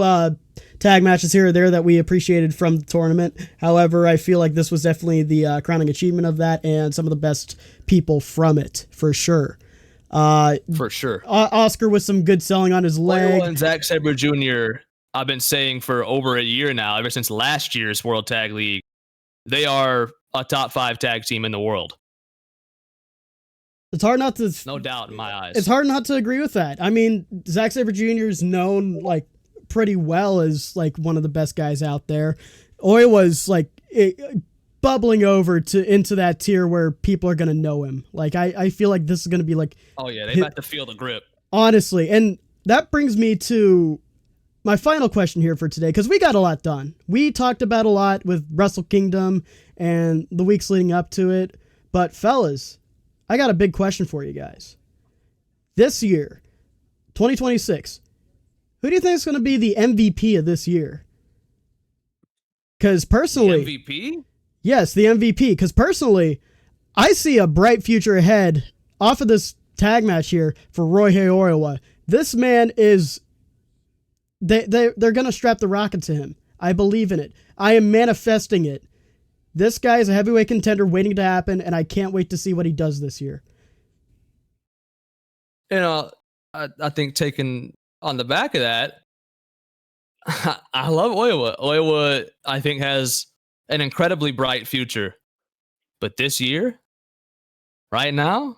tag matches here or there that we appreciated from the tournament. However, I feel like this was definitely the crowning achievement of that, and some of the best people from it, for sure. For sure. Oscar with some good selling on his leg. And Zack Sabre Jr., I've been saying for over a year now, ever since last year's World Tag League, they are a top 5 tag team in the world. It's hard not to... No doubt in my eyes. It's hard not to agree with that. I mean, Zack Sabre Jr. is known like pretty well as like one of the best guys out there. Oiwa's like bubbling over into that tier where people are going to know him. Like, I feel like this is going to be like... Oh, yeah, they about to feel the grip. Honestly, and that brings me to my final question here for today, because we got a lot done. We talked about a lot with Wrestle Kingdom and the weeks leading up to it. But fellas, I got a big question for you guys. This year, 2026, who do you think is going to be the MVP of this year? Because personally... The MVP? Yes, the MVP. Because personally, I see a bright future ahead off of this tag match here for Ryohei Oiwa. This man is... They're going to strap the rocket to him. I believe in it. I am manifesting it. This guy is a heavyweight contender waiting to happen, and I can't wait to see what he does this year. You know, I think taking on the back of that, I love Oiwa. Oiwa, I think, has an incredibly bright future. But this year, right now,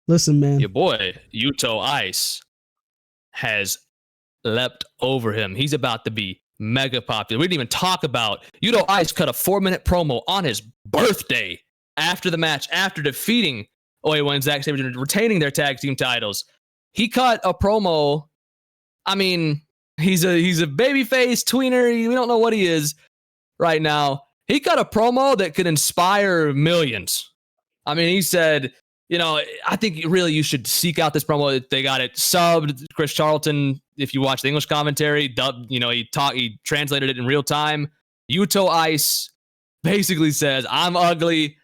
listen, man, your boy, Yuto Ice, has leapt over him. He's about to be mega popular. We didn't even talk about Yuto Ice cut a 4-minute promo on his birthday after the match, after defeating Oiwa and Zack Sabre Jr., retaining their tag team titles. He cut a promo. I mean, he's a babyface tweener. We don't know what he is right now. He cut a promo that could inspire millions. I mean, he said, you know, I think really you should seek out this promo. They got it subbed. Chris Charlton, if you watch the English commentary, dubbed, you know, he translated it in real time. Yuto Ice basically says, I'm ugly.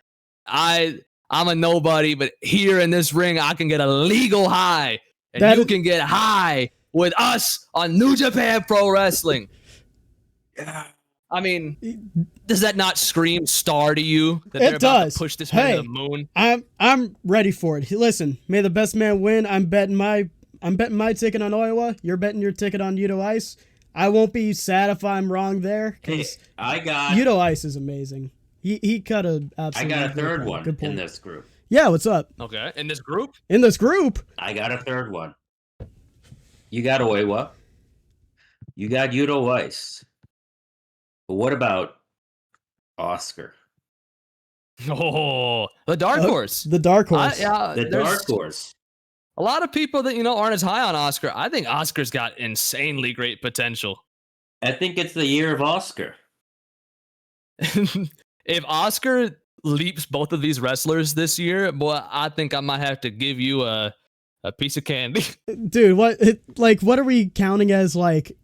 I'm a nobody, but here in this ring, I can get a legal high. And you can get high with us on New Japan Pro Wrestling. Yeah. I mean, does that not scream star to you? That it does. To push this man to the moon. I'm ready for it. Listen, may the best man win. I'm betting my ticket on Oiwa. You're betting your ticket on Yuto Ice. I won't be sad if I'm wrong there, because Yuto Ice is amazing. He cut a absolutely... I got a third one in this group. Yeah, what's up? Okay, in this group? In this group? I got a third one. You got Oiwa. You got Yuto Ice. But what about Oscar? Oh, the dark horse. The dark horse. The dark horse. A lot of people that, you know, aren't as high on Oscar. I think Oscar's got insanely great potential. I think it's the year of Oscar. If Oscar leaps both of these wrestlers this year, boy, I think I might have to give you a piece of candy. Dude, what are we counting as like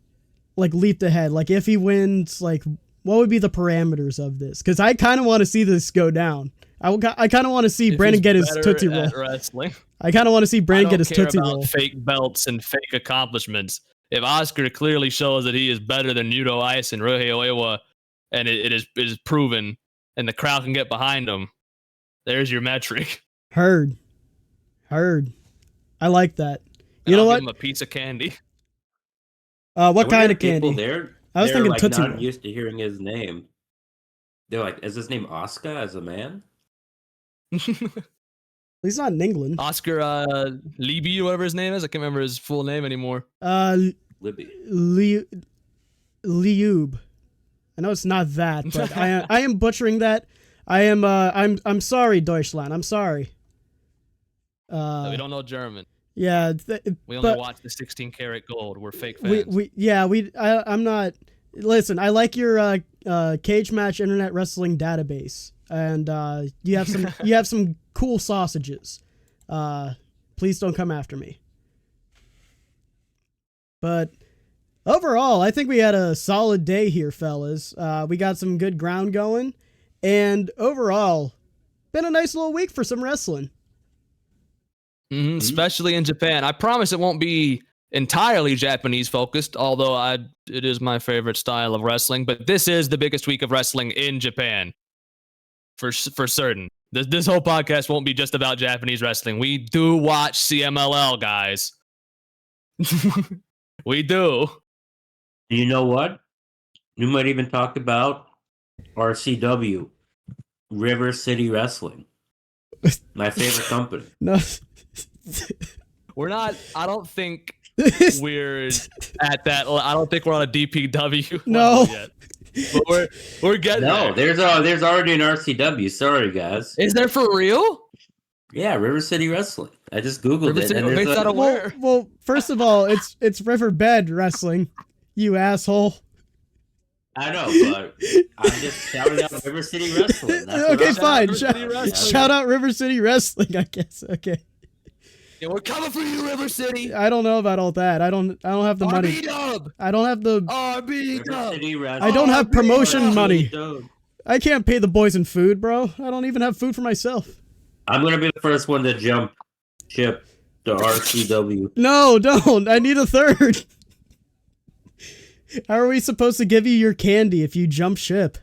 leaped ahead? Like, if he wins, like, what would be the parameters of this? Because I kind of want to see this go down. I kind of want to see Brandon get his Tootsie Roll. Wrestling. I kind of want to see Brandon get his Tootsie Roll. Fake belts and fake accomplishments. If Oscar clearly shows that he is better than Yuto Ice and Ryohei Oiwa, and it is proven, and the crowd can get behind him, There's your metric. Heard. I like that. You And know I'll what? Give him a piece of candy. What kind of candy? There, I was thinking like Tootsie not Roll. used to hearing his name. They're like, is his name Oscar as a man? He's not in England. Oscar Libby, or whatever his name is. I can't remember his full name anymore. Libby. Liub. I know it's not that, but I am butchering that. I'm sorry, Deutschland. I'm sorry. No, we don't know German. Yeah, we only watch the 16 karat gold. We're fake fans. I'm not. Listen, I like your cage match internet wrestling database, and you have some cool sausages. Please don't come after me. But overall, I think we had a solid day here, fellas. We got some good ground going, and overall, been a nice little week for some wrestling. Especially in Japan. I promise it won't be entirely Japanese focused, although it is my favorite style of wrestling. But this is the biggest week of wrestling in Japan, for certain. This whole podcast won't be just about Japanese wrestling. We do watch CMLL, guys. We do. You know what? We might even talk about RCW, River City Wrestling. My favorite company. No. We're not. I don't think we're at that. I don't think we're on a DPW no. level yet. But we're getting there. There's already an RCW. Sorry, guys. Is there for real? Yeah, River City Wrestling. I just googled it. And Based out of where? Well, first of all, it's Riverbed Wrestling. You asshole. I know, but I'm just shouting out River City Wrestling. That's okay, fine. Shout out River City Wrestling, I guess. Okay. Yeah, we're coming for you, River City. I don't know about all that. I don't have the money. RB-Dub. I don't have the RB-Dub. I don't have promotion money. I can't pay the boys in food, bro. I don't even have food for myself. I'm gonna be the first one to jump ship to RCW. No, don't. I need a third. How are we supposed to give you your candy if you jump ship?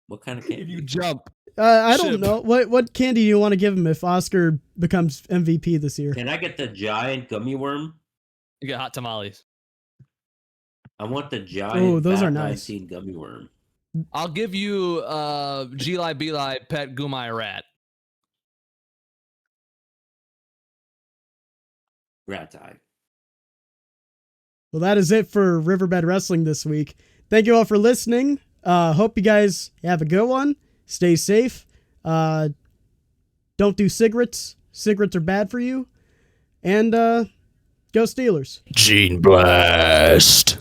What kind of candy? If you jump. I don't know. What candy do you want to give him if Oscar becomes MVP this year? Can I get the giant gummy worm? You get hot tamales. I want the giant those are nice. 19 gummy worm. I'll give you Gili Beli Pet Gumai Rat. Rat eye. Well, that is it for Riverbed Wrestling this week. Thank you all for listening. Hope you guys have a good one. Stay safe. Don't do cigarettes. Cigarettes are bad for you. And go Steelers. Gene Blast.